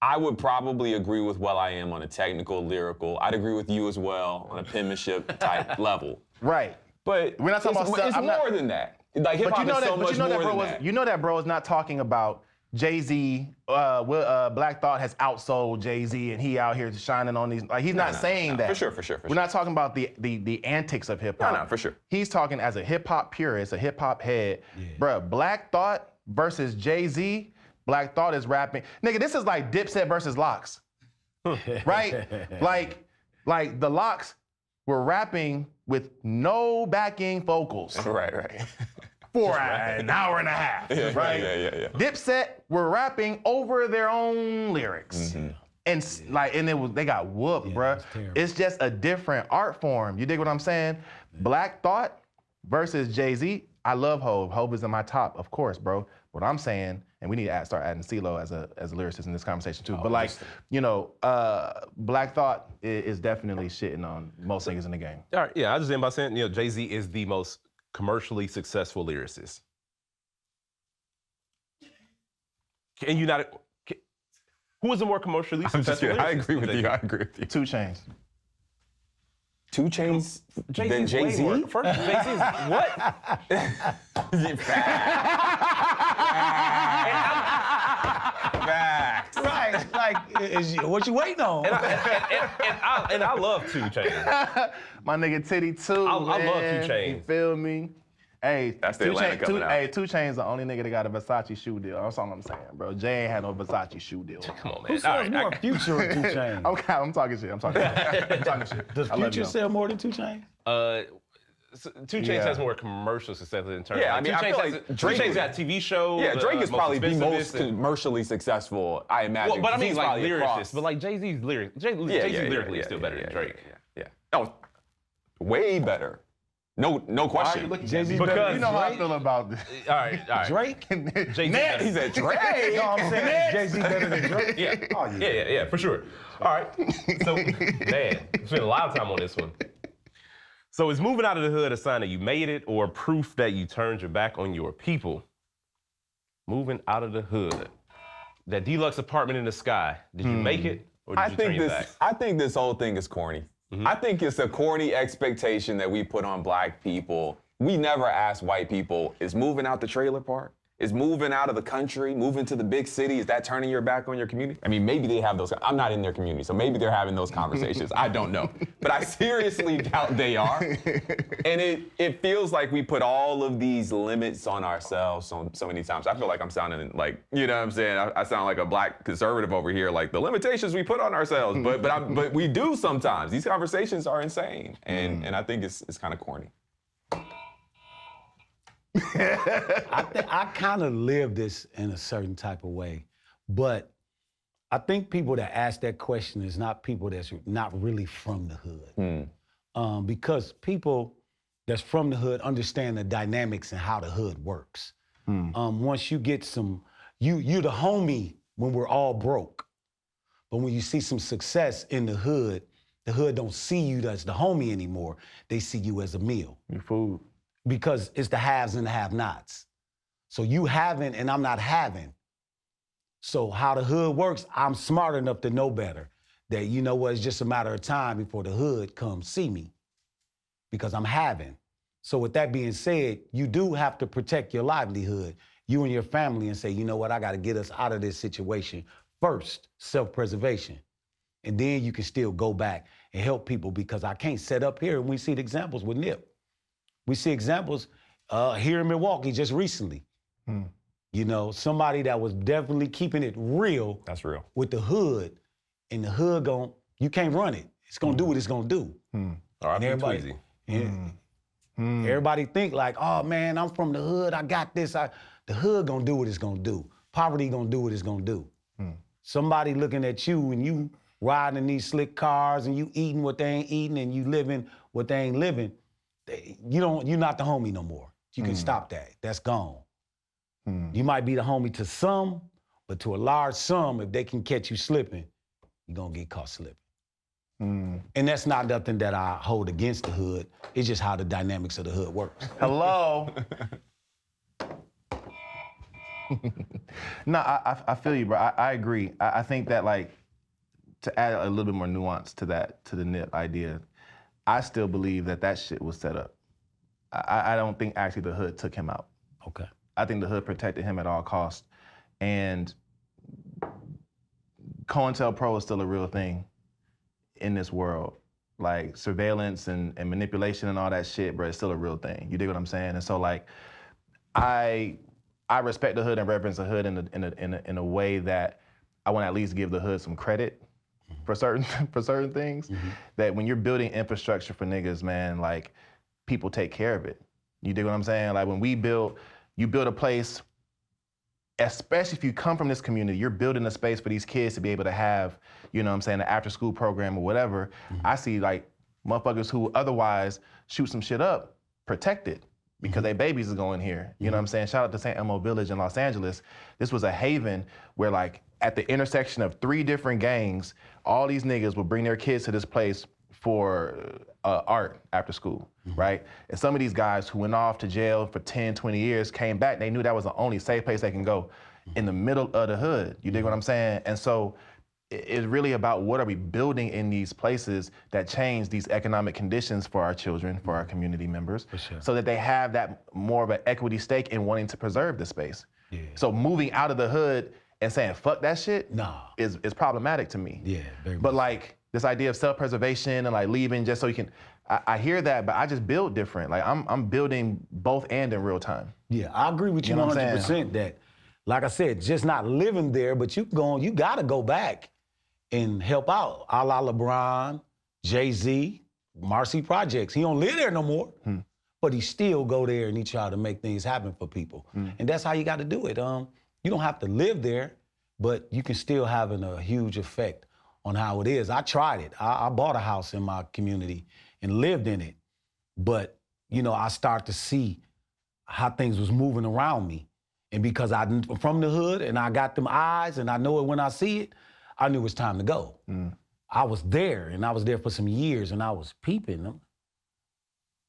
[SPEAKER 5] I would probably agree with Will.i.am on a technical, lyrical. I'd agree with you as well on a penmanship type level.
[SPEAKER 3] Right.
[SPEAKER 5] But
[SPEAKER 3] we're not talking about...
[SPEAKER 5] It's more than that. Like, hip-hop is so much more than that.
[SPEAKER 3] You know that bro is not talking about Jay-Z, Black Thought has outsold Jay-Z and he out here shining on these. Like he's not saying that.
[SPEAKER 5] For sure.
[SPEAKER 3] We're not talking about the antics of hip hop.
[SPEAKER 5] No, for sure.
[SPEAKER 3] He's talking as a hip hop purist, a hip hop head. Bruh, Black Thought versus Jay-Z, Black Thought is rapping. Nigga, this is like Dipset versus Lox. Right? Like the Lox were rapping with no backing vocals.
[SPEAKER 5] Right.
[SPEAKER 3] For an hour and a half, right?
[SPEAKER 5] Yeah.
[SPEAKER 3] Dipset were rapping over their own lyrics. And they got whooped, bruh. It's just a different art form. You dig what I'm saying? Black Thought versus Jay-Z. I love Hov. Hov is in my top, of course, bro. What I'm saying, and we need to start adding CeeLo as a lyricist in this conversation too. But like, Black Thought is definitely shitting on most niggas in the game.
[SPEAKER 2] All right, yeah, I just end by saying, Jay-Z is the most commercially successful lyricist. Can you not? Who is the more commercially successful lyricist?
[SPEAKER 5] I agree with you.
[SPEAKER 3] 2 Chainz.
[SPEAKER 5] 2 Chainz than Jay-Z?
[SPEAKER 2] First, Jay-Z's what?
[SPEAKER 5] Facts.
[SPEAKER 1] Right, like, what you waiting on?
[SPEAKER 2] And I love 2 Chainz.
[SPEAKER 3] My nigga Titty too.
[SPEAKER 2] I love 2 Chainz.
[SPEAKER 3] You feel me? Hey,
[SPEAKER 5] That's the Atlanta coming out.
[SPEAKER 3] Hey, 2 Chainz the only nigga that got a Versace shoe deal. That's all I'm saying, bro. Jay ain't had no Versace shoe deal.
[SPEAKER 2] Come on, man.
[SPEAKER 1] Who sells more, Future or 2 Chainz?
[SPEAKER 3] I'm talking shit. I'm talking shit.
[SPEAKER 1] Does Future sell more than 2 Chainz?
[SPEAKER 2] 2 Chainz has more commercial success in terms.
[SPEAKER 5] Yeah, I mean, I feel like
[SPEAKER 2] Drake has got a TV show.
[SPEAKER 5] Yeah, Drake is probably the most
[SPEAKER 2] and,
[SPEAKER 5] commercially successful, I imagine.
[SPEAKER 2] Well, but I mean,
[SPEAKER 5] He's
[SPEAKER 2] like
[SPEAKER 5] probably
[SPEAKER 2] lyricist,
[SPEAKER 5] across.
[SPEAKER 2] but like Jay-Z's lyric, Jay-Z lyrically is still better than Drake.
[SPEAKER 5] Yeah. Oh, way better. No question.
[SPEAKER 1] Jay-Z
[SPEAKER 2] Because
[SPEAKER 1] better
[SPEAKER 3] You know how I feel about this.
[SPEAKER 2] All right.
[SPEAKER 1] Drake?
[SPEAKER 2] Jay-Z better.
[SPEAKER 5] He said Drake.
[SPEAKER 1] No, I'm saying Jay-Z better than Drake.
[SPEAKER 2] Yeah.
[SPEAKER 1] Oh,
[SPEAKER 2] Yeah, for sure. All right. So, man, spent a lot of time on this one. So, is moving out of the hood a sign that you made it or proof that you turned your back on your people? Moving out of the hood. That deluxe apartment in the sky. Did you make it or did you turn your back?
[SPEAKER 5] I think this whole thing is corny. I think it's a corny expectation that we put on black people. We never ask white people, is moving out the trailer park? Is moving out of the country, moving to the big city, is that turning your back on your community? I mean, maybe they have those, I'm not in their community, so maybe they're having those conversations. I don't know. But I seriously doubt they are. And it feels like we put all of these limits on ourselves so many times. I feel like I'm sounding like, you know what I'm saying? I sound like a black conservative over here, like the limitations we put on ourselves. But we do sometimes. These conversations are insane. And I think it's kind of corny.
[SPEAKER 1] I kind of live this in a certain type of way, but I think people that ask that question is not people that's not really from the hood. Because people that's from the hood understand the dynamics and how the hood works. Once you get you're the homie when we're all broke. But when you see some success in the hood don't see you as the homie anymore. They see you as a meal.
[SPEAKER 3] Your food.
[SPEAKER 1] Because it's the haves and the have-nots. So you having and I'm not having. So how the hood works, I'm smart enough to know better. That, you know what, it's just a matter of time before the hood comes see me. Because I'm having. So with that being said, you do have to protect your livelihood, you and your family, and say, you know what, I gotta get us out of this situation. First, self-preservation. And then you can still go back and help people, because I can't set up here, and we see the examples with Nip. We see examples here in Milwaukee just recently. You know, somebody that was definitely keeping it real.
[SPEAKER 5] That's real.
[SPEAKER 1] With the hood, and the hood you can't run it. It's gonna do what it's gonna do.
[SPEAKER 2] All right,
[SPEAKER 1] everybody, everybody think like, oh man, I'm from the hood, I got this. The hood gonna do what it's gonna do. Poverty gonna do what it's gonna do. Somebody looking at you and you riding in these slick cars and you eating what they ain't eating and you living what they ain't living. You're not the homie no more. You can stop that. That's gone. You might be the homie to some, but to a large sum, if they can catch you slipping, you're gonna get caught slipping. And that's not nothing that I hold against the hood. It's just how the dynamics of the hood works.
[SPEAKER 3] Hello. No, I feel you, bro. I agree. I think that, like, to add a little bit more nuance to the Nip idea, I still believe that shit was set up. I don't think actually the hood took him out.
[SPEAKER 1] Okay.
[SPEAKER 3] I think the hood protected him at all costs. And COINTELPRO is still a real thing in this world. Like surveillance and manipulation and all that shit, bro, it's still a real thing. You dig what I'm saying? And so like, I respect the hood and reverence the hood in a way that I want to at least give the hood some credit for certain things. That when you're building infrastructure for niggas, man, like people take care of it. You dig what I'm saying? Like when you build a place, especially if you come from this community, you're building a space for these kids to be able to have, you know what I'm saying, an after school program or whatever. I see like motherfuckers who otherwise shoot some shit up, protected because they babies is going here. You know what I'm saying? Shout out to St. Elmo Village in Los Angeles. This was a haven where like at the intersection of 3 different gangs, all these niggas would bring their kids to this place for art after school, right? And some of these guys who went off to jail for 10, 20 years came back, they knew that was the only safe place they can go in the middle of the hood. You dig what I'm saying? And so it's really about what are we building in these places that change these economic conditions for our children, for our community members, so that they have that more of an equity stake in wanting to preserve the space. So moving out of the hood and saying, fuck that shit, is problematic to me. But like, this idea of self-preservation and like leaving just so you can, I hear that, but I just build different. Like I'm building both and in real time.
[SPEAKER 1] Yeah, I agree with you 100% that, like I said, just not living there, but you gotta go back and help out. A la LeBron, Jay-Z, Marcy Projects. He don't live there no more, but he still go there and he try to make things happen for people. And that's how you gotta do it. You don't have to live there, but you can still have a huge effect on how it is. I tried it. I bought a house in my community and lived in it. But, you know, I start to see how things was moving around me. And because I'm from the hood and I got them eyes and I know it when I see it, I knew it was time to go. I was there and I was there for some years and I was peeping them.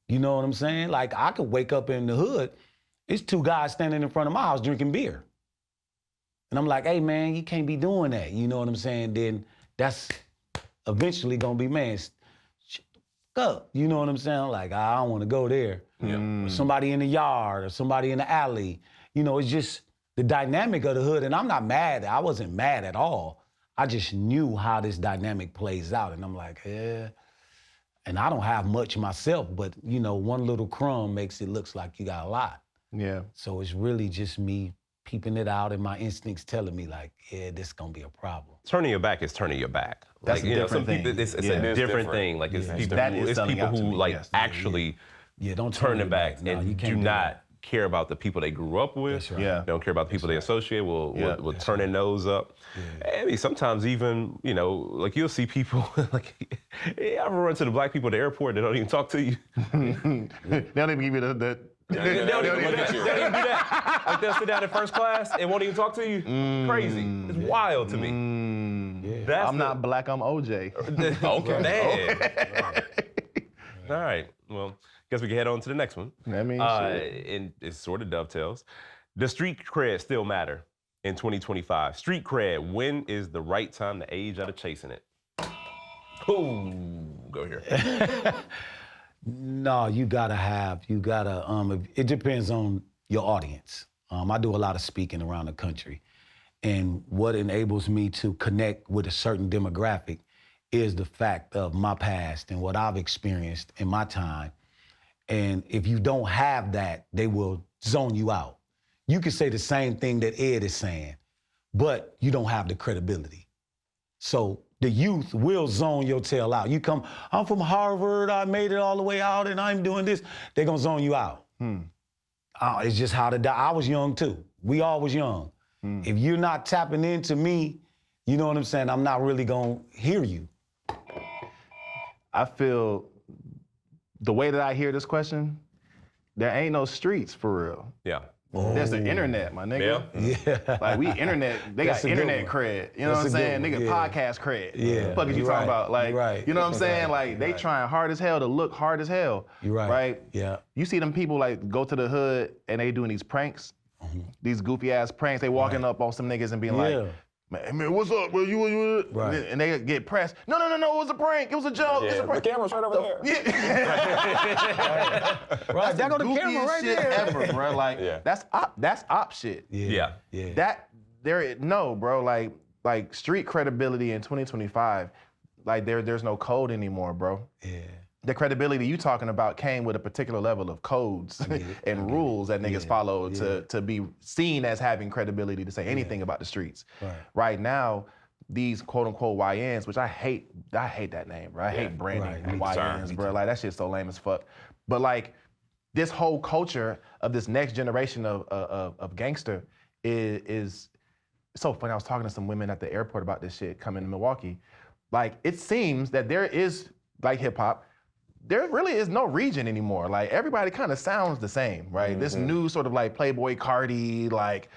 [SPEAKER 1] You know what I'm saying? Like I could wake up in the hood, it's 2 guys standing in front of my house drinking beer. And I'm like, hey man, you can't be doing that. You know what I'm saying? Then that's eventually gonna be, man, shut the fuck up. You know what I'm saying? Like, I don't wanna go there. Or somebody in the yard or somebody in the alley. You know, it's just the dynamic of the hood. And I'm not mad. I wasn't mad at all. I just knew how this dynamic plays out. And I'm like, yeah. And I don't have much myself, but you know, one little crumb makes it look like you got a lot.
[SPEAKER 3] Yeah.
[SPEAKER 1] So it's really just me peeping it out and my instincts telling me like, yeah, this is gonna be a problem.
[SPEAKER 2] Turning your back is turning your back.
[SPEAKER 3] That's
[SPEAKER 2] like,
[SPEAKER 3] a different thing.
[SPEAKER 2] People, it's a different thing. Like it's people who like actually
[SPEAKER 1] don't
[SPEAKER 2] turn their back
[SPEAKER 1] No,
[SPEAKER 2] and do not care about the people they grew up with.
[SPEAKER 1] That's right.
[SPEAKER 3] Yeah.
[SPEAKER 2] Don't care about the people they associate. Will turn their nose up. I mean, sometimes even, you know, like you'll see people like, I ever run to the black people at the airport that don't even talk to you.
[SPEAKER 3] They don't even give you the
[SPEAKER 2] They don't even do that. Like they'll sit down in first class and won't even talk to you. Crazy. It's wild to me.
[SPEAKER 3] I'm not black, I'm OJ.
[SPEAKER 2] Okay. Man. All right. Well, guess we can head on to the next one.
[SPEAKER 3] I mean,
[SPEAKER 2] and it sort of dovetails. Does street cred still matter in 2025? Street cred, when is the right time to age out of chasing it? Ooh, go here.
[SPEAKER 1] No, you gotta, it depends on your audience. I do a lot of speaking around the country. And what enables me to connect with a certain demographic is the fact of my past and what I've experienced in my time. And if you don't have that, they will zone you out. You can say the same thing that Ed is saying, but you don't have the credibility. So the youth will zone your tail out. You come, I'm from Harvard, I made it all the way out and I'm doing this. They're gonna zone you out. It's just how I was young too. We all was young. If you're not tapping into me, you know what I'm saying, I'm not really gonna hear you.
[SPEAKER 3] I feel the way that I hear this question, there ain't no streets for real.
[SPEAKER 2] Yeah.
[SPEAKER 3] There's the internet, my nigga.
[SPEAKER 1] Yeah.
[SPEAKER 3] Like we internet, they
[SPEAKER 1] That's
[SPEAKER 3] got
[SPEAKER 1] a good
[SPEAKER 3] internet
[SPEAKER 1] one.
[SPEAKER 3] cred. You know
[SPEAKER 1] That's
[SPEAKER 3] what I'm
[SPEAKER 1] a
[SPEAKER 3] saying?
[SPEAKER 1] good
[SPEAKER 3] Nigga,
[SPEAKER 1] one,
[SPEAKER 3] podcast cred.
[SPEAKER 1] Yeah.
[SPEAKER 3] What the fuck is you
[SPEAKER 1] You're
[SPEAKER 3] talking
[SPEAKER 1] right.
[SPEAKER 3] about? Like,
[SPEAKER 1] You're right.
[SPEAKER 3] you know what I'm saying?
[SPEAKER 1] Right.
[SPEAKER 3] Like they trying hard as hell to look hard as hell.
[SPEAKER 1] You're right.
[SPEAKER 3] Right?
[SPEAKER 1] Yeah.
[SPEAKER 3] You see them people like go to the hood and they doing these pranks, these goofy ass pranks. They walking up on some niggas and being like, man, what's up, bro? You
[SPEAKER 1] Right.
[SPEAKER 3] And they get pressed. No, it was a prank. It was a joke. It's a prank.
[SPEAKER 5] The camera's right over there.
[SPEAKER 3] Yeah.
[SPEAKER 1] Right, there go the camera
[SPEAKER 3] Goofiest
[SPEAKER 1] right
[SPEAKER 3] shit
[SPEAKER 1] there.
[SPEAKER 3] ever, bro. Like that's op shit.
[SPEAKER 2] Yeah.
[SPEAKER 1] Yeah.
[SPEAKER 3] That no, bro. Like street credibility in 2025, like there's no code anymore, bro.
[SPEAKER 1] Yeah.
[SPEAKER 3] The credibility you talking about came with a particular level of codes and rules that niggas follow to be seen as having credibility to say anything about the streets. Right now, these quote unquote YNs, which I hate that name, bro. I hate branding YNs, bro. Like that shit's so lame as fuck. But like this whole culture of this next generation of gangster is so funny. I was talking to some women at the airport about this shit coming to Milwaukee. Like it seems that there is like hip hop. There really is no region anymore. Like everybody kind of sounds the same, right? This new sort of like Playboy Cardi, like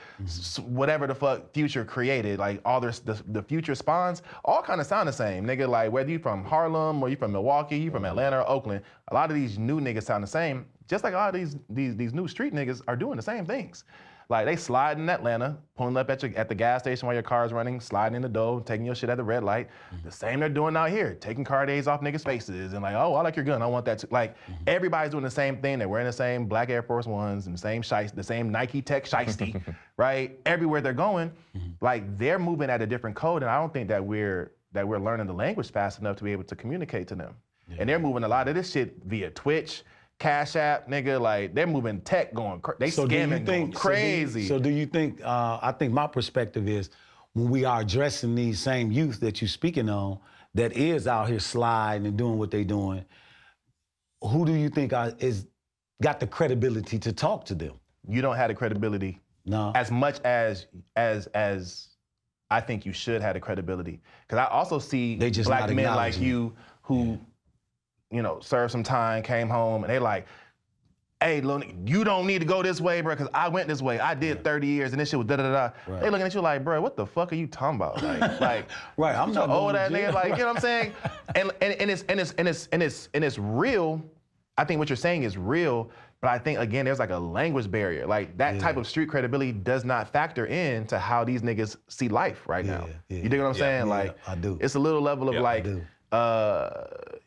[SPEAKER 3] whatever the fuck Future created, like all the Future spawns, all kind of sound the same. Nigga, like whether you from Harlem or you from Milwaukee, you from Atlanta or Oakland, a lot of these new niggas sound the same. Just like a lot of these new street niggas are doing the same things. Like they slide in Atlanta, pulling up at the gas station while your car's running, sliding in the door, taking your shit at the red light. The same they're doing out here, taking car days off niggas' faces and like, oh, I like your gun, I want that too. Like everybody's doing the same thing. They're wearing the same black Air Force Ones and the same Nike Tech shiesty, right? Everywhere they're going, like they're moving at a different code, and I don't think that we're learning the language fast enough to be able to communicate to them. And they're moving a lot of this shit via Twitch, Cash App, nigga, like they're moving tech going, they scamming going crazy.
[SPEAKER 1] So do you think, I think my perspective is when we are addressing these same youth that you're speaking on, that is out here sliding and doing what they doing, who do you think is got the credibility to talk to them?
[SPEAKER 3] You don't have the credibility as much as I think you should have the credibility. Because I also see black men like you who, you know, served some time, came home, and they like, hey, you don't need to go this way, bro, because I went this way. I did 30 years, and this shit was da-da-da. Right. They looking at you like, bro, what the fuck are you talking about? Like
[SPEAKER 1] right, I'm not
[SPEAKER 3] old that nigga, like, you know what I'm saying? And it's real. I think what you're saying is real, but I think, again, there's like a language barrier. Like, that type of street credibility does not factor into how these niggas see life right now. You dig what I'm saying? Like,
[SPEAKER 1] I do.
[SPEAKER 3] It's a little level of like,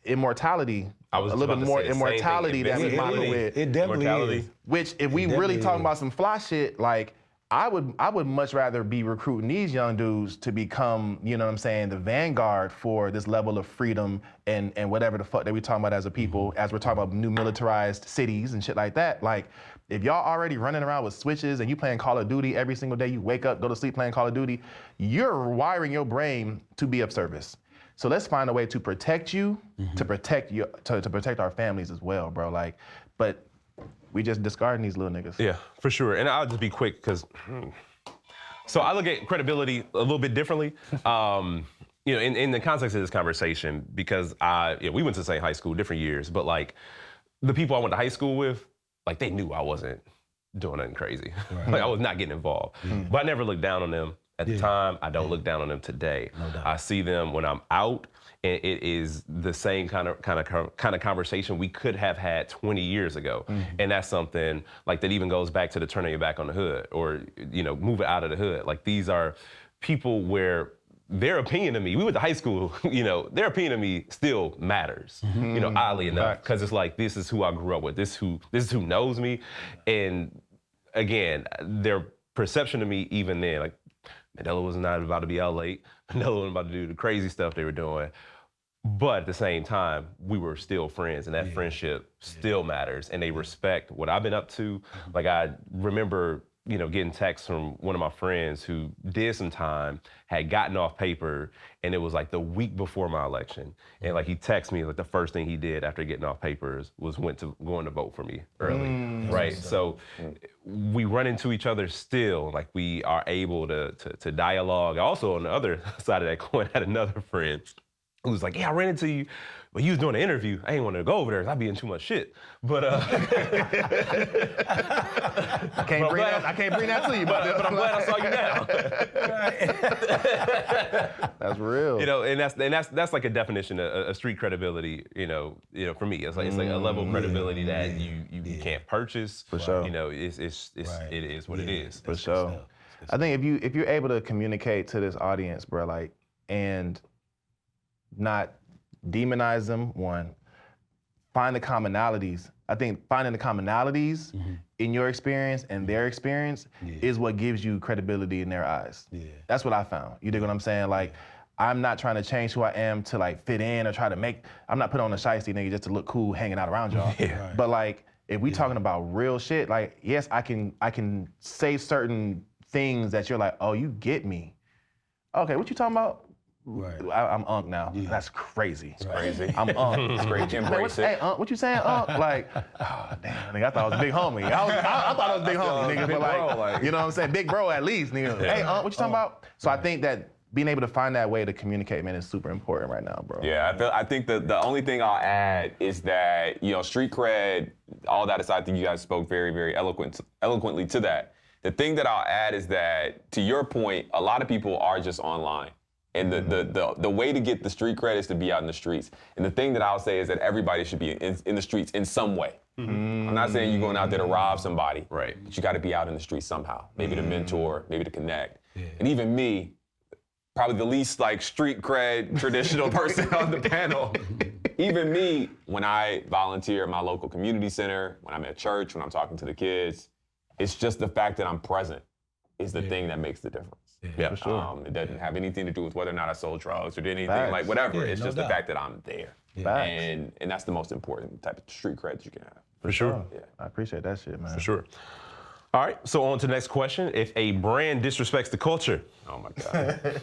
[SPEAKER 3] immortality, a little bit more immortality that we model with.
[SPEAKER 1] It definitely is.
[SPEAKER 3] Which, if we really talking about some fly shit, like, I would much rather be recruiting these young dudes to become, you know what I'm saying, the vanguard for this level of freedom and whatever the fuck that we talking about as a people, as we're talking about new militarized cities and shit like that. Like, if y'all already running around with switches and you playing Call of Duty every single day, you wake up, go to sleep playing Call of Duty, you're wiring your brain to be of service. So let's find a way to protect you, to protect you, to protect our families as well, bro. Like, but we just discarding these little niggas.
[SPEAKER 2] Yeah, for sure. And I'll just be quick because, so I look at credibility a little bit differently. You know, in the context of this conversation, because we went to the same high school, different years, but like the people I went to high school with, like they knew I wasn't doing nothing crazy. Right. Like I was not getting involved. But I never looked down on them. At the time, I don't look down on them today.
[SPEAKER 1] No doubt.
[SPEAKER 2] I see them when I'm out, and it is the same kind of conversation we could have had 20 years ago. And that's something like that even goes back to the turning your back on the hood, or you know, moving out of the hood. Like these are people where their opinion of me, we went to high school, you know, their opinion of me still matters. You know, oddly enough, because it's like this is who I grew up with. This is who knows me, and again, their perception of me even then, like. Mandela was not about to be out late. Mandela wasn't about to do the crazy stuff they were doing. But at the same time, we were still friends, and that friendship still matters, and they respect what I've been up to. Like I remember, you know, getting texts from one of my friends who did some time, had gotten off paper, and it was like the week before my election. And like he texted me, like the first thing he did after getting off papers was going to vote for me early, right? So we run into each other still, like we are able to dialogue. Also on the other side of that coin, I had another friend who was like, yeah, I ran into you, but you was doing an interview. I ain't want to go over there because I'd be in too much shit. But
[SPEAKER 3] I can't bring that to you,
[SPEAKER 2] but I'm glad I saw you now.
[SPEAKER 3] That's real.
[SPEAKER 2] You know, and that's like a definition of street credibility. You know, for me, it's like a level of credibility that you can't purchase.
[SPEAKER 3] For sure.
[SPEAKER 2] You know, it is what it is.
[SPEAKER 3] For sure. I think if you're able to communicate to this audience, bro, like, and not demonize them, one, find the commonalities. I think finding the commonalities in your experience and their experience is what gives you credibility in their eyes.
[SPEAKER 1] Yeah.
[SPEAKER 3] That's what I found. You dig what I'm saying? Like, I'm not trying to change who I am to like fit in or try to make, I'm not putting on a shiesty nigga just to look cool hanging out around y'all.
[SPEAKER 1] Right.
[SPEAKER 3] But like, if we talking about real shit, like, yes, I can say certain things that you're like, oh, you get me. Okay, what you talking about?
[SPEAKER 1] Right.
[SPEAKER 3] I'm Unc now. That's crazy. It's
[SPEAKER 5] crazy.
[SPEAKER 3] I'm Unc.
[SPEAKER 5] It's great. You embrace it.
[SPEAKER 3] Hey, Unc, what you saying, Unc? Like, oh, damn, nigga, I thought I was a big homie. I thought I was a big homie, nigga. But like, you know what I'm saying? Big bro at least, nigga. Hey, Unc, what you talking about? So I think that being able to find that way to communicate, man, is super important right now, bro.
[SPEAKER 5] Yeah, I think the only thing I'll add is that, you know, street cred, all that aside, I think you guys spoke very, very eloquently to that. The thing that I'll add is that, to your point, a lot of people are just online. And the way to get the street cred is to be out in the streets. And the thing that I'll say is that everybody should be in the streets in some way. I'm not saying you're going out there to rob somebody,
[SPEAKER 2] Right.
[SPEAKER 5] but you got to be out in the streets somehow. Maybe to mentor, maybe to connect. And even me, probably the least like street cred traditional person on the panel. Even me, when I volunteer at my local community center, when I'm at church, when I'm talking to the kids, it's just the fact that I'm present is the thing that makes the difference.
[SPEAKER 2] Yeah,
[SPEAKER 3] for sure.
[SPEAKER 5] It doesn't have anything to do with whether or not I sold drugs or did anything,
[SPEAKER 3] Facts.
[SPEAKER 5] like whatever.
[SPEAKER 1] Yeah,
[SPEAKER 5] It's
[SPEAKER 1] no
[SPEAKER 5] just
[SPEAKER 1] doubt.
[SPEAKER 5] the fact that I'm there.
[SPEAKER 3] Facts.
[SPEAKER 5] And that's the most important type of street cred you can have.
[SPEAKER 2] for sure.
[SPEAKER 5] Yeah.
[SPEAKER 3] I appreciate that shit, man.
[SPEAKER 2] For sure. All right, so on to the next question. If a brand disrespects the culture,
[SPEAKER 5] Oh my God.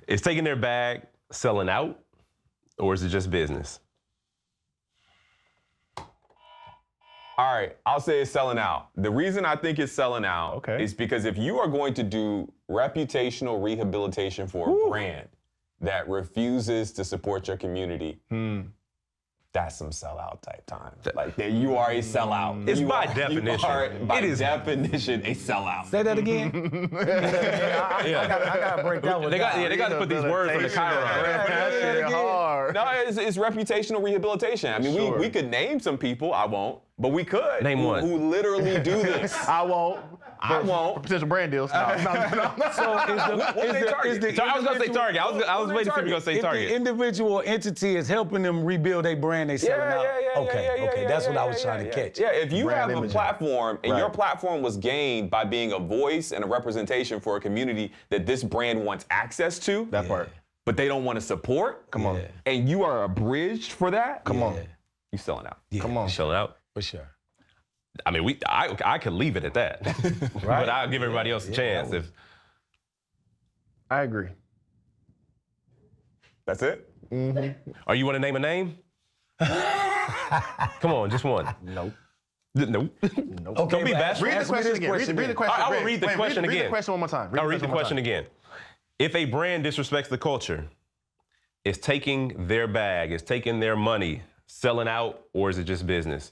[SPEAKER 2] is taking their bag selling out, or is it just business?
[SPEAKER 5] All right, I'll say it's selling out. The reason I think it's selling out
[SPEAKER 3] Okay.
[SPEAKER 5] is because if you are going to do reputational rehabilitation for a brand that refuses to support your community, that's some sellout type time. Like, you are a sellout.
[SPEAKER 2] It's
[SPEAKER 5] You
[SPEAKER 2] by
[SPEAKER 5] are-
[SPEAKER 2] definition.
[SPEAKER 5] You are, by
[SPEAKER 2] It is-
[SPEAKER 5] definition, a sellout.
[SPEAKER 1] Say that again. I gotta break that one
[SPEAKER 2] They got,
[SPEAKER 1] down.
[SPEAKER 2] yeah, they got to put these words on the Chiron.
[SPEAKER 3] That shit hard.
[SPEAKER 5] No, it's reputational rehabilitation. I mean,
[SPEAKER 3] Sure.
[SPEAKER 5] we could name some people. I won't, but we could.
[SPEAKER 2] Name one.
[SPEAKER 5] Who literally do this.
[SPEAKER 3] I won't.
[SPEAKER 5] I won't.
[SPEAKER 3] For potential brand deals. No.
[SPEAKER 1] So is the
[SPEAKER 2] I was gonna say
[SPEAKER 1] individual-
[SPEAKER 2] Target. I was waiting to see if you were gonna say
[SPEAKER 1] If the
[SPEAKER 2] Target.
[SPEAKER 1] individual entity is helping them rebuild their brand, they selling out. Okay, that's what I was trying to catch.
[SPEAKER 5] Yeah, if you
[SPEAKER 3] Brand
[SPEAKER 5] have a
[SPEAKER 3] imaging.
[SPEAKER 5] platform and
[SPEAKER 3] Right.
[SPEAKER 5] your platform was gained by being a voice and a representation for a community that this brand wants access to,
[SPEAKER 3] That part.
[SPEAKER 5] but they don't want to support,
[SPEAKER 3] Come on.
[SPEAKER 1] Yeah.
[SPEAKER 5] and you are abridged for that,
[SPEAKER 3] Come on.
[SPEAKER 5] you selling out.
[SPEAKER 1] Yeah,
[SPEAKER 3] Come on.
[SPEAKER 2] Selling out.
[SPEAKER 1] for sure.
[SPEAKER 2] I mean, I could leave it at that, but I'll give everybody else a chance. If
[SPEAKER 3] I agree.
[SPEAKER 5] That's it?
[SPEAKER 2] Are you want to name a name? Come on, just one.
[SPEAKER 3] Nope.
[SPEAKER 2] Nope.
[SPEAKER 1] Okay,
[SPEAKER 2] Don't be
[SPEAKER 1] but
[SPEAKER 2] bashful.
[SPEAKER 3] Read the
[SPEAKER 1] ask me
[SPEAKER 3] question
[SPEAKER 1] this
[SPEAKER 3] again. Read the
[SPEAKER 1] again.
[SPEAKER 3] question.
[SPEAKER 2] I will read the question
[SPEAKER 3] Read
[SPEAKER 2] again.
[SPEAKER 3] the question one more time.
[SPEAKER 2] I'll read the question
[SPEAKER 3] one more
[SPEAKER 2] again. If a brand disrespects the culture, is taking their bag, is taking their money, selling out, or is it just business?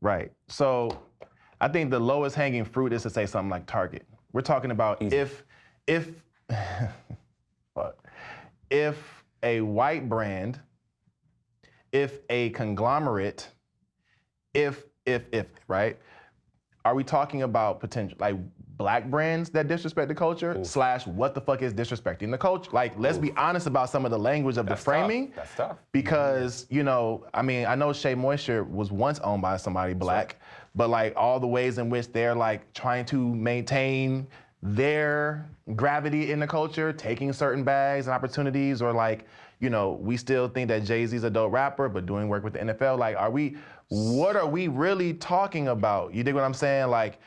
[SPEAKER 3] Right. So I think the lowest hanging fruit is to say something like Target. We're talking about if a white brand, if a conglomerate, if, right? Are we talking about potential, like black brands that disrespect the culture / what the fuck is disrespecting the culture? Like, let's be honest about some of the language of
[SPEAKER 5] That's
[SPEAKER 3] the framing.
[SPEAKER 5] tough. That's tough.
[SPEAKER 3] Because, you know, I mean, I know Shea Moisture was once owned by somebody black, but like all the ways in which they're like trying to maintain their gravity in the culture, taking certain bags and opportunities, or like, you know, we still think that Jay-Z's a dope rapper, but doing work with the NFL. Like, what are we really talking about? You dig what I'm saying? Like,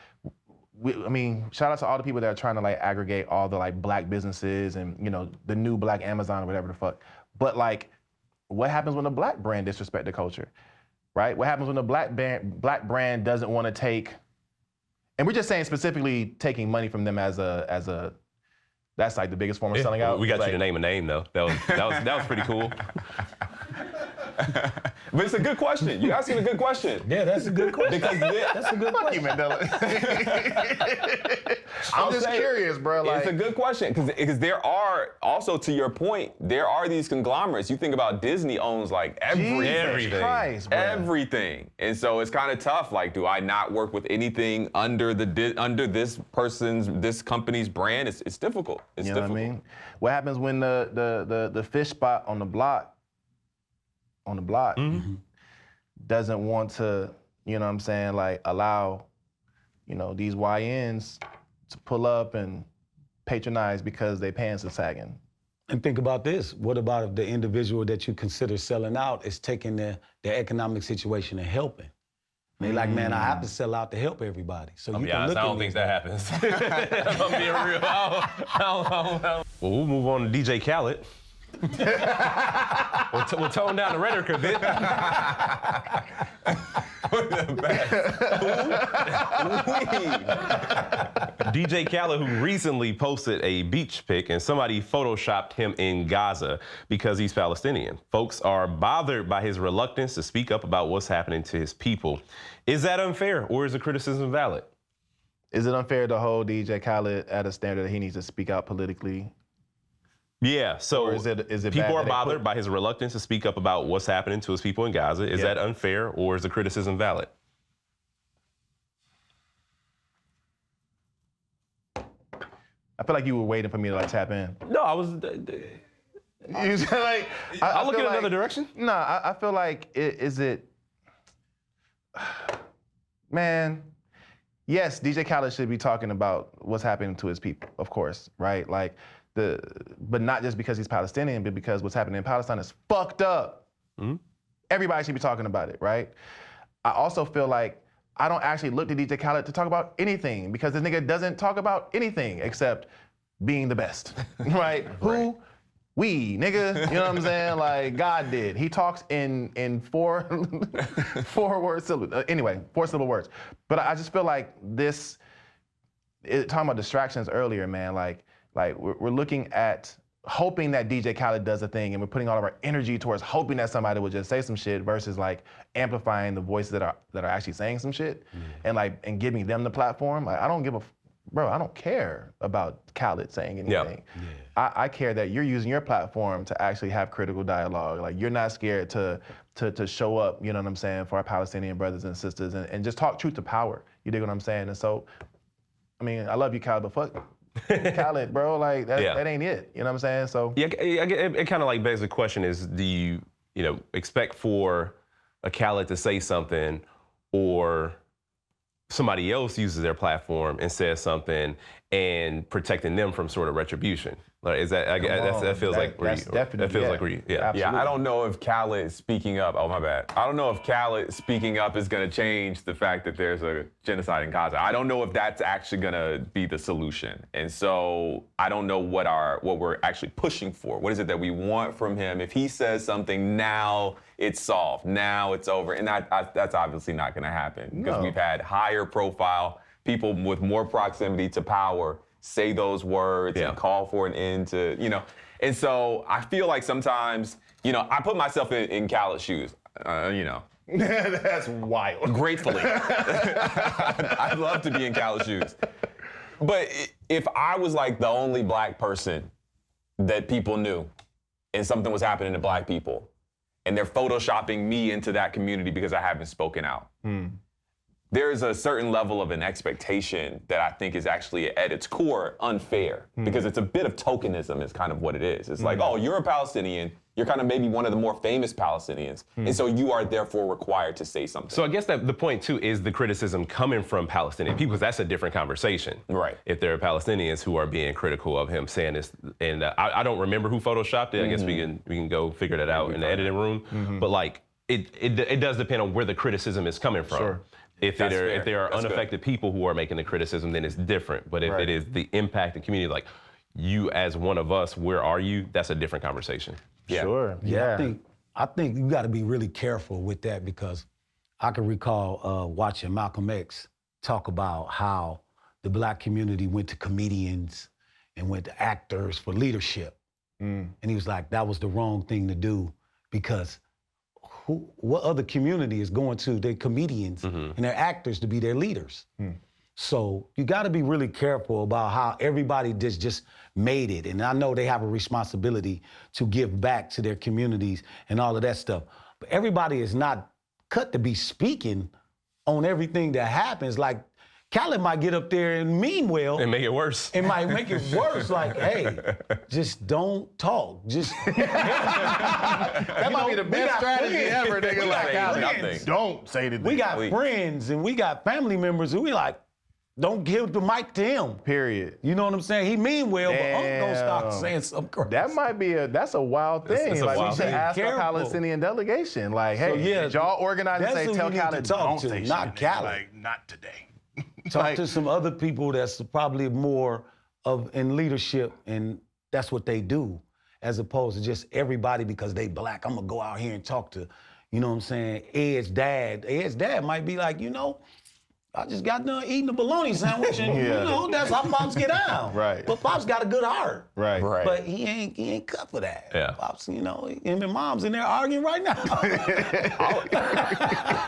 [SPEAKER 3] I mean, shout out to all the people that are trying to like aggregate all the like black businesses and, you know, the new black Amazon or whatever the fuck. But like, what happens when a black brand disrespect the culture, right? What happens when a black brand doesn't want to take, and we're just saying specifically taking money from them as a that's like the biggest form of selling out.
[SPEAKER 2] We got
[SPEAKER 3] like,
[SPEAKER 2] you to name a name though. That was pretty cool.
[SPEAKER 5] But it's a good question. You're asking a good question.
[SPEAKER 1] Yeah, that's a good question.
[SPEAKER 5] Because
[SPEAKER 1] That's a good
[SPEAKER 3] Fuck you,
[SPEAKER 1] question.
[SPEAKER 3] Mandela. I'm just
[SPEAKER 5] saying,
[SPEAKER 3] curious, bro. Like,
[SPEAKER 5] it's a good question because there are also, to your point, there are these conglomerates. You think about Disney owns like
[SPEAKER 3] Jesus
[SPEAKER 2] everything.
[SPEAKER 3] Christ, bro.
[SPEAKER 5] everything, and so it's kind of tough. Like, do I not work with anything under this company's brand? It's difficult. It's
[SPEAKER 3] You know
[SPEAKER 5] difficult.
[SPEAKER 3] what I mean? What happens when the fish spot on the block, doesn't want to, you know what I'm saying, like allow, you know, these YNs to pull up and patronize because their pants are sagging.
[SPEAKER 1] And think about this. What about if the individual that you consider selling out is taking their economic situation and helping? And they like, man, I have to sell out to help everybody. So you can look
[SPEAKER 2] I
[SPEAKER 1] at
[SPEAKER 2] don't
[SPEAKER 1] me
[SPEAKER 2] think that happens. I'm being real. Well, we'll move on to DJ Khaled. we'll tone down the rhetoric a bit. DJ Khaled, who recently posted a beach pic and somebody photoshopped him in Gaza because he's Palestinian. Folks are bothered by his reluctance to speak up about what's happening to his people. Is that unfair, or is the criticism valid?
[SPEAKER 3] Is it unfair to hold DJ Khaled at a standard that he needs to speak out politically?
[SPEAKER 2] Yeah, so
[SPEAKER 3] Or is it
[SPEAKER 2] people
[SPEAKER 3] bad
[SPEAKER 2] are
[SPEAKER 3] that
[SPEAKER 2] bothered by his reluctance to speak up about what's happening to his people in Gaza. Is that unfair, or is the criticism valid?
[SPEAKER 3] I feel like you were waiting for me to like tap in.
[SPEAKER 2] No, I was.
[SPEAKER 3] You said like
[SPEAKER 2] I'll look
[SPEAKER 3] feel
[SPEAKER 2] in
[SPEAKER 3] like,
[SPEAKER 2] another direction.
[SPEAKER 3] No, I feel like is it, man. Yes, DJ Khaled should be talking about what's happening to his people, of course, right? Like but not just because he's Palestinian, but because what's happening in Palestine is fucked up.
[SPEAKER 2] Mm-hmm.
[SPEAKER 3] Everybody should be talking about it, right? I also feel like I don't actually look to DJ Khaled to talk about anything because this nigga doesn't talk about anything except being the best, right? Who? We, nigga, you know what I'm saying? Like God did. He talks in four word syllables. Anyway, 4 syllable words. But I just feel like talking about distractions earlier, man. Like we're looking at hoping that DJ Khaled does a thing, and we're putting all of our energy towards hoping that somebody will just say some shit versus like amplifying the voices that are actually saying some shit, and giving them the platform. Like, I don't care about Khaled saying anything.
[SPEAKER 1] Yeah.
[SPEAKER 3] I care that you're using your platform to actually have critical dialogue. Like, you're not scared to show up, you know what I'm saying, for our Palestinian brothers and sisters and just talk truth to power. You dig what I'm saying? And so, I mean, I love you, Khaled, but fuck Khaled, bro. Like, that ain't it. You know what I'm saying? So
[SPEAKER 2] Yeah, it kind of like begs the question is, do you expect for a Khaled to say something, or somebody else uses their platform and says something and protecting them from sort of retribution? Like, is that, that feels like where you,
[SPEAKER 3] definitely,
[SPEAKER 2] that feels like where you, yeah.
[SPEAKER 3] Absolutely.
[SPEAKER 5] Yeah, I don't know if Khaled speaking up, oh my bad. I don't know if Khaled speaking up is gonna change the fact that there's a genocide in Gaza. I don't know if that's actually gonna be the solution. And so I don't know what we're actually pushing for. What is it that we want from him? If he says something, now it's solved, now it's over. And that's obviously not gonna happen because we've had higher profile people with more proximity to power say those words and call for an end to, And so I feel like sometimes, I put myself in Khaled's shoes,
[SPEAKER 3] That's wild.
[SPEAKER 5] Gratefully. I'd love to be in Khaled's shoes. But if I was like the only black person that people knew and something was happening to black people and they're photoshopping me into that community because I haven't spoken out, there's a certain level of an expectation that I think is actually at its core unfair because it's a bit of tokenism is kind of what it is. It's like, oh, you're a Palestinian. You're kind of maybe one of the more famous Palestinians. And so you are therefore required to say something.
[SPEAKER 2] So I guess that the point too is the criticism coming from Palestinian people, because that's a different conversation.
[SPEAKER 5] Right.
[SPEAKER 2] If there are Palestinians who are being critical of him saying this, and I don't remember who photoshopped it. I guess we can go figure that out in the editing room. But like it does depend on where the criticism is coming from.
[SPEAKER 3] Sure.
[SPEAKER 2] If there are unaffected people who are making the criticism, then it's different. But if it is the impact and community, like you as one of us, where are you? That's a different conversation.
[SPEAKER 5] Yeah.
[SPEAKER 3] Sure.
[SPEAKER 1] Yeah. I think you got to be really careful with that, because I can recall watching Malcolm X talk about how the black community went to comedians and went to actors for leadership. And he was like, that was the wrong thing to do, because what other community is going to their comedians and their actors to be their leaders? So you got to be really careful about how everybody just made it. And I know they have a responsibility to give back to their communities and all of that stuff. But everybody is not cut to be speaking on everything that happens. Like Khaled might get up there and mean well.
[SPEAKER 2] And make it worse.
[SPEAKER 1] It might make it worse. Like, hey, just don't talk. Just
[SPEAKER 3] That might be the best strategy ever, nigga. Like,
[SPEAKER 5] nothing.
[SPEAKER 3] don't say anything.
[SPEAKER 1] we got friends and we got family members who we like, don't give the mic to him.
[SPEAKER 3] Period.
[SPEAKER 1] You know what I'm saying? He mean well, but Unc don't start
[SPEAKER 3] Damn.
[SPEAKER 1] saying something crazy.
[SPEAKER 3] That might be that's a wild thing.
[SPEAKER 2] it's a
[SPEAKER 3] like
[SPEAKER 2] wild
[SPEAKER 3] we should
[SPEAKER 2] thing.
[SPEAKER 3] ask our
[SPEAKER 1] Careful.
[SPEAKER 3] Palestinian delegation. Like, hey,
[SPEAKER 1] So, yeah,
[SPEAKER 3] did y'all organize and
[SPEAKER 1] that's
[SPEAKER 3] say
[SPEAKER 1] who
[SPEAKER 3] tell
[SPEAKER 1] you need to
[SPEAKER 3] Khaled
[SPEAKER 1] talk
[SPEAKER 3] don't
[SPEAKER 1] to,
[SPEAKER 3] say
[SPEAKER 1] not
[SPEAKER 3] shit, nigga.
[SPEAKER 1] Khaled.
[SPEAKER 3] Like, not today.
[SPEAKER 1] Talk
[SPEAKER 3] Like-
[SPEAKER 1] to some other people that's probably more of in leadership, and that's what they do, as opposed to just everybody because they black. I'm gonna go out here and talk to, you know what I'm saying, Ed's dad. Ed's dad might be like, you know, I just got done eating a bologna sandwich, and you know, that's how Pops get down.
[SPEAKER 3] Right.
[SPEAKER 1] But Pops got a good heart.
[SPEAKER 3] Right.
[SPEAKER 5] Right.
[SPEAKER 1] But he ain't cut for that.
[SPEAKER 2] Yeah.
[SPEAKER 1] Pops, you know, him and Mom's in there arguing right now.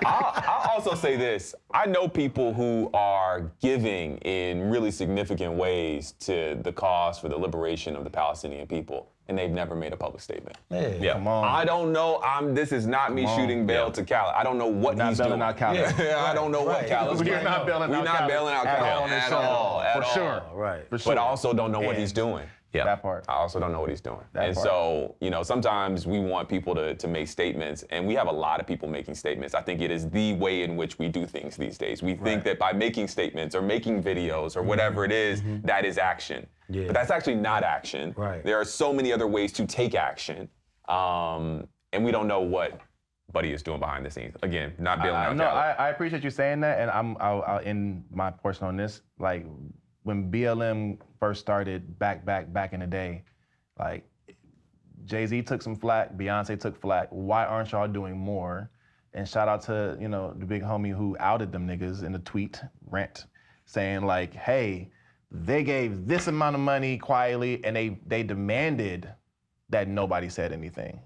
[SPEAKER 5] I'll also say this. I know people who are giving in really significant ways to the cause for the liberation of the Palestinian people, and they've never made a public statement.
[SPEAKER 2] Yeah.
[SPEAKER 3] Come on.
[SPEAKER 5] I don't know. This is not me
[SPEAKER 3] on.
[SPEAKER 5] shooting bail to Khaled. I don't know what
[SPEAKER 3] Not
[SPEAKER 5] he's
[SPEAKER 3] bailing
[SPEAKER 5] doing.
[SPEAKER 3] out Khaled.
[SPEAKER 5] I don't know what
[SPEAKER 1] Right.
[SPEAKER 5] Khaled's
[SPEAKER 3] We're
[SPEAKER 5] doing.
[SPEAKER 3] not bailing
[SPEAKER 5] We're
[SPEAKER 3] out
[SPEAKER 5] not
[SPEAKER 3] Khaled
[SPEAKER 5] bailing out
[SPEAKER 3] at
[SPEAKER 5] Khaled
[SPEAKER 3] all on this
[SPEAKER 5] at
[SPEAKER 3] show.
[SPEAKER 5] all.
[SPEAKER 3] For
[SPEAKER 5] at
[SPEAKER 3] sure.
[SPEAKER 5] all.
[SPEAKER 1] Right.
[SPEAKER 3] For sure.
[SPEAKER 5] But I also don't know what
[SPEAKER 3] And
[SPEAKER 5] he's doing.
[SPEAKER 2] Yeah.
[SPEAKER 3] That part.
[SPEAKER 5] I also don't know what he's doing.
[SPEAKER 3] That
[SPEAKER 5] And
[SPEAKER 3] part.
[SPEAKER 5] so, you know, sometimes we want people to make statements, and we have a lot of people making statements. I think it is the way in which we do things these days. We think that by making statements or making videos or whatever it is, that is action.
[SPEAKER 1] Yeah.
[SPEAKER 5] But that's actually not action.
[SPEAKER 1] Right.
[SPEAKER 5] There are so many other ways to take action, and we don't know what Buddy is doing behind the scenes. Again, not bailing out
[SPEAKER 3] No,
[SPEAKER 5] Khaled.
[SPEAKER 3] I appreciate you saying that, and I'll end my portion on this. Like, when BLM first started back in the day, like, Jay-Z took some flack, Beyonce took flack. Why aren't y'all doing more? And shout out to, you know, the big homie who outed them niggas in the tweet rant, saying like, hey, they gave this amount of money quietly, and they demanded that nobody said anything.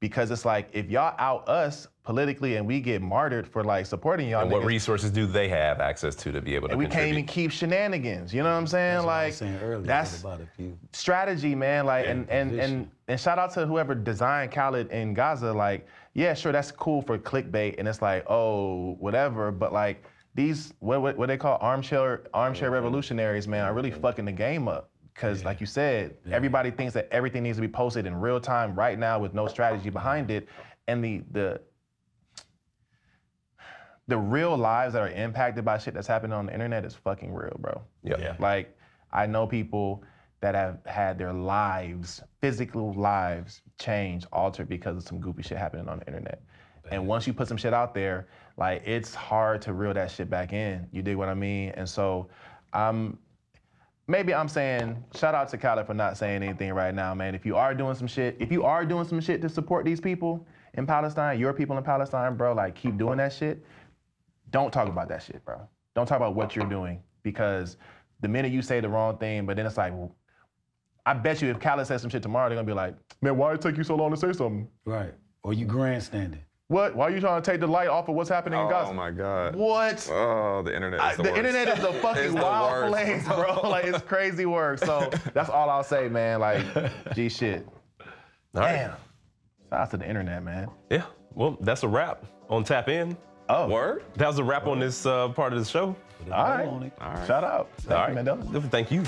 [SPEAKER 3] Because it's like, if y'all out us politically and we get martyred for like supporting y'all
[SPEAKER 2] And
[SPEAKER 3] niggas,
[SPEAKER 2] what resources do they have access to be able to
[SPEAKER 3] and we can't
[SPEAKER 2] contribute?
[SPEAKER 3] even keep shenanigans. You know what I'm saying?
[SPEAKER 1] That's what I
[SPEAKER 3] like
[SPEAKER 1] was saying earlier
[SPEAKER 3] that's
[SPEAKER 1] about a few.
[SPEAKER 3] strategy, man. Like
[SPEAKER 1] position.
[SPEAKER 3] and shout out to whoever designed Khaled in Gaza. Like, yeah, sure, that's cool for clickbait, and it's like, oh, whatever. But like these what they call armchair revolutionaries, man, are really fucking the game up. Because like you said, everybody thinks that everything needs to be posted in real time right now with no strategy behind it. And the real lives that are impacted by shit that's happening on the internet is fucking real, bro.
[SPEAKER 2] Yeah.
[SPEAKER 3] Like, I know people that have had their lives, physical lives, changed, altered because of some goofy shit happening on the internet. And once you put some shit out there, like, it's hard to reel that shit back in. You dig what I mean? And so, maybe I'm saying, shout out to Khaled for not saying anything right now, man. If you are doing some shit to support these people in Palestine, your people in Palestine, bro, like, keep doing that shit. Don't talk about that shit, bro. Don't talk about what you're doing, because the minute you say the wrong thing, but then it's like, well, I bet you if Khaled says some shit tomorrow, they're gonna be like, man, why did it take you so long to say something?
[SPEAKER 1] Right. Or you grandstanding.
[SPEAKER 3] What? Why are you trying to take the light off of what's happening in Gaza?
[SPEAKER 5] Oh my God.
[SPEAKER 3] What?
[SPEAKER 5] Oh, the internet is the worst.
[SPEAKER 3] internet is a fucking
[SPEAKER 5] It's the
[SPEAKER 3] wild
[SPEAKER 5] worst.
[SPEAKER 3] place, bro. Like, it's crazy work. So that's all I'll say, man. Like, G shit.
[SPEAKER 2] All right.
[SPEAKER 3] Damn. Shout out to the internet, man.
[SPEAKER 2] Yeah. Well, that's a wrap on Tap In.
[SPEAKER 3] Oh,
[SPEAKER 5] Word?
[SPEAKER 2] That was a wrap on this part of the show.
[SPEAKER 3] all right.
[SPEAKER 1] On it.
[SPEAKER 3] Shout out. Thank you, Mandela.
[SPEAKER 2] Thank you.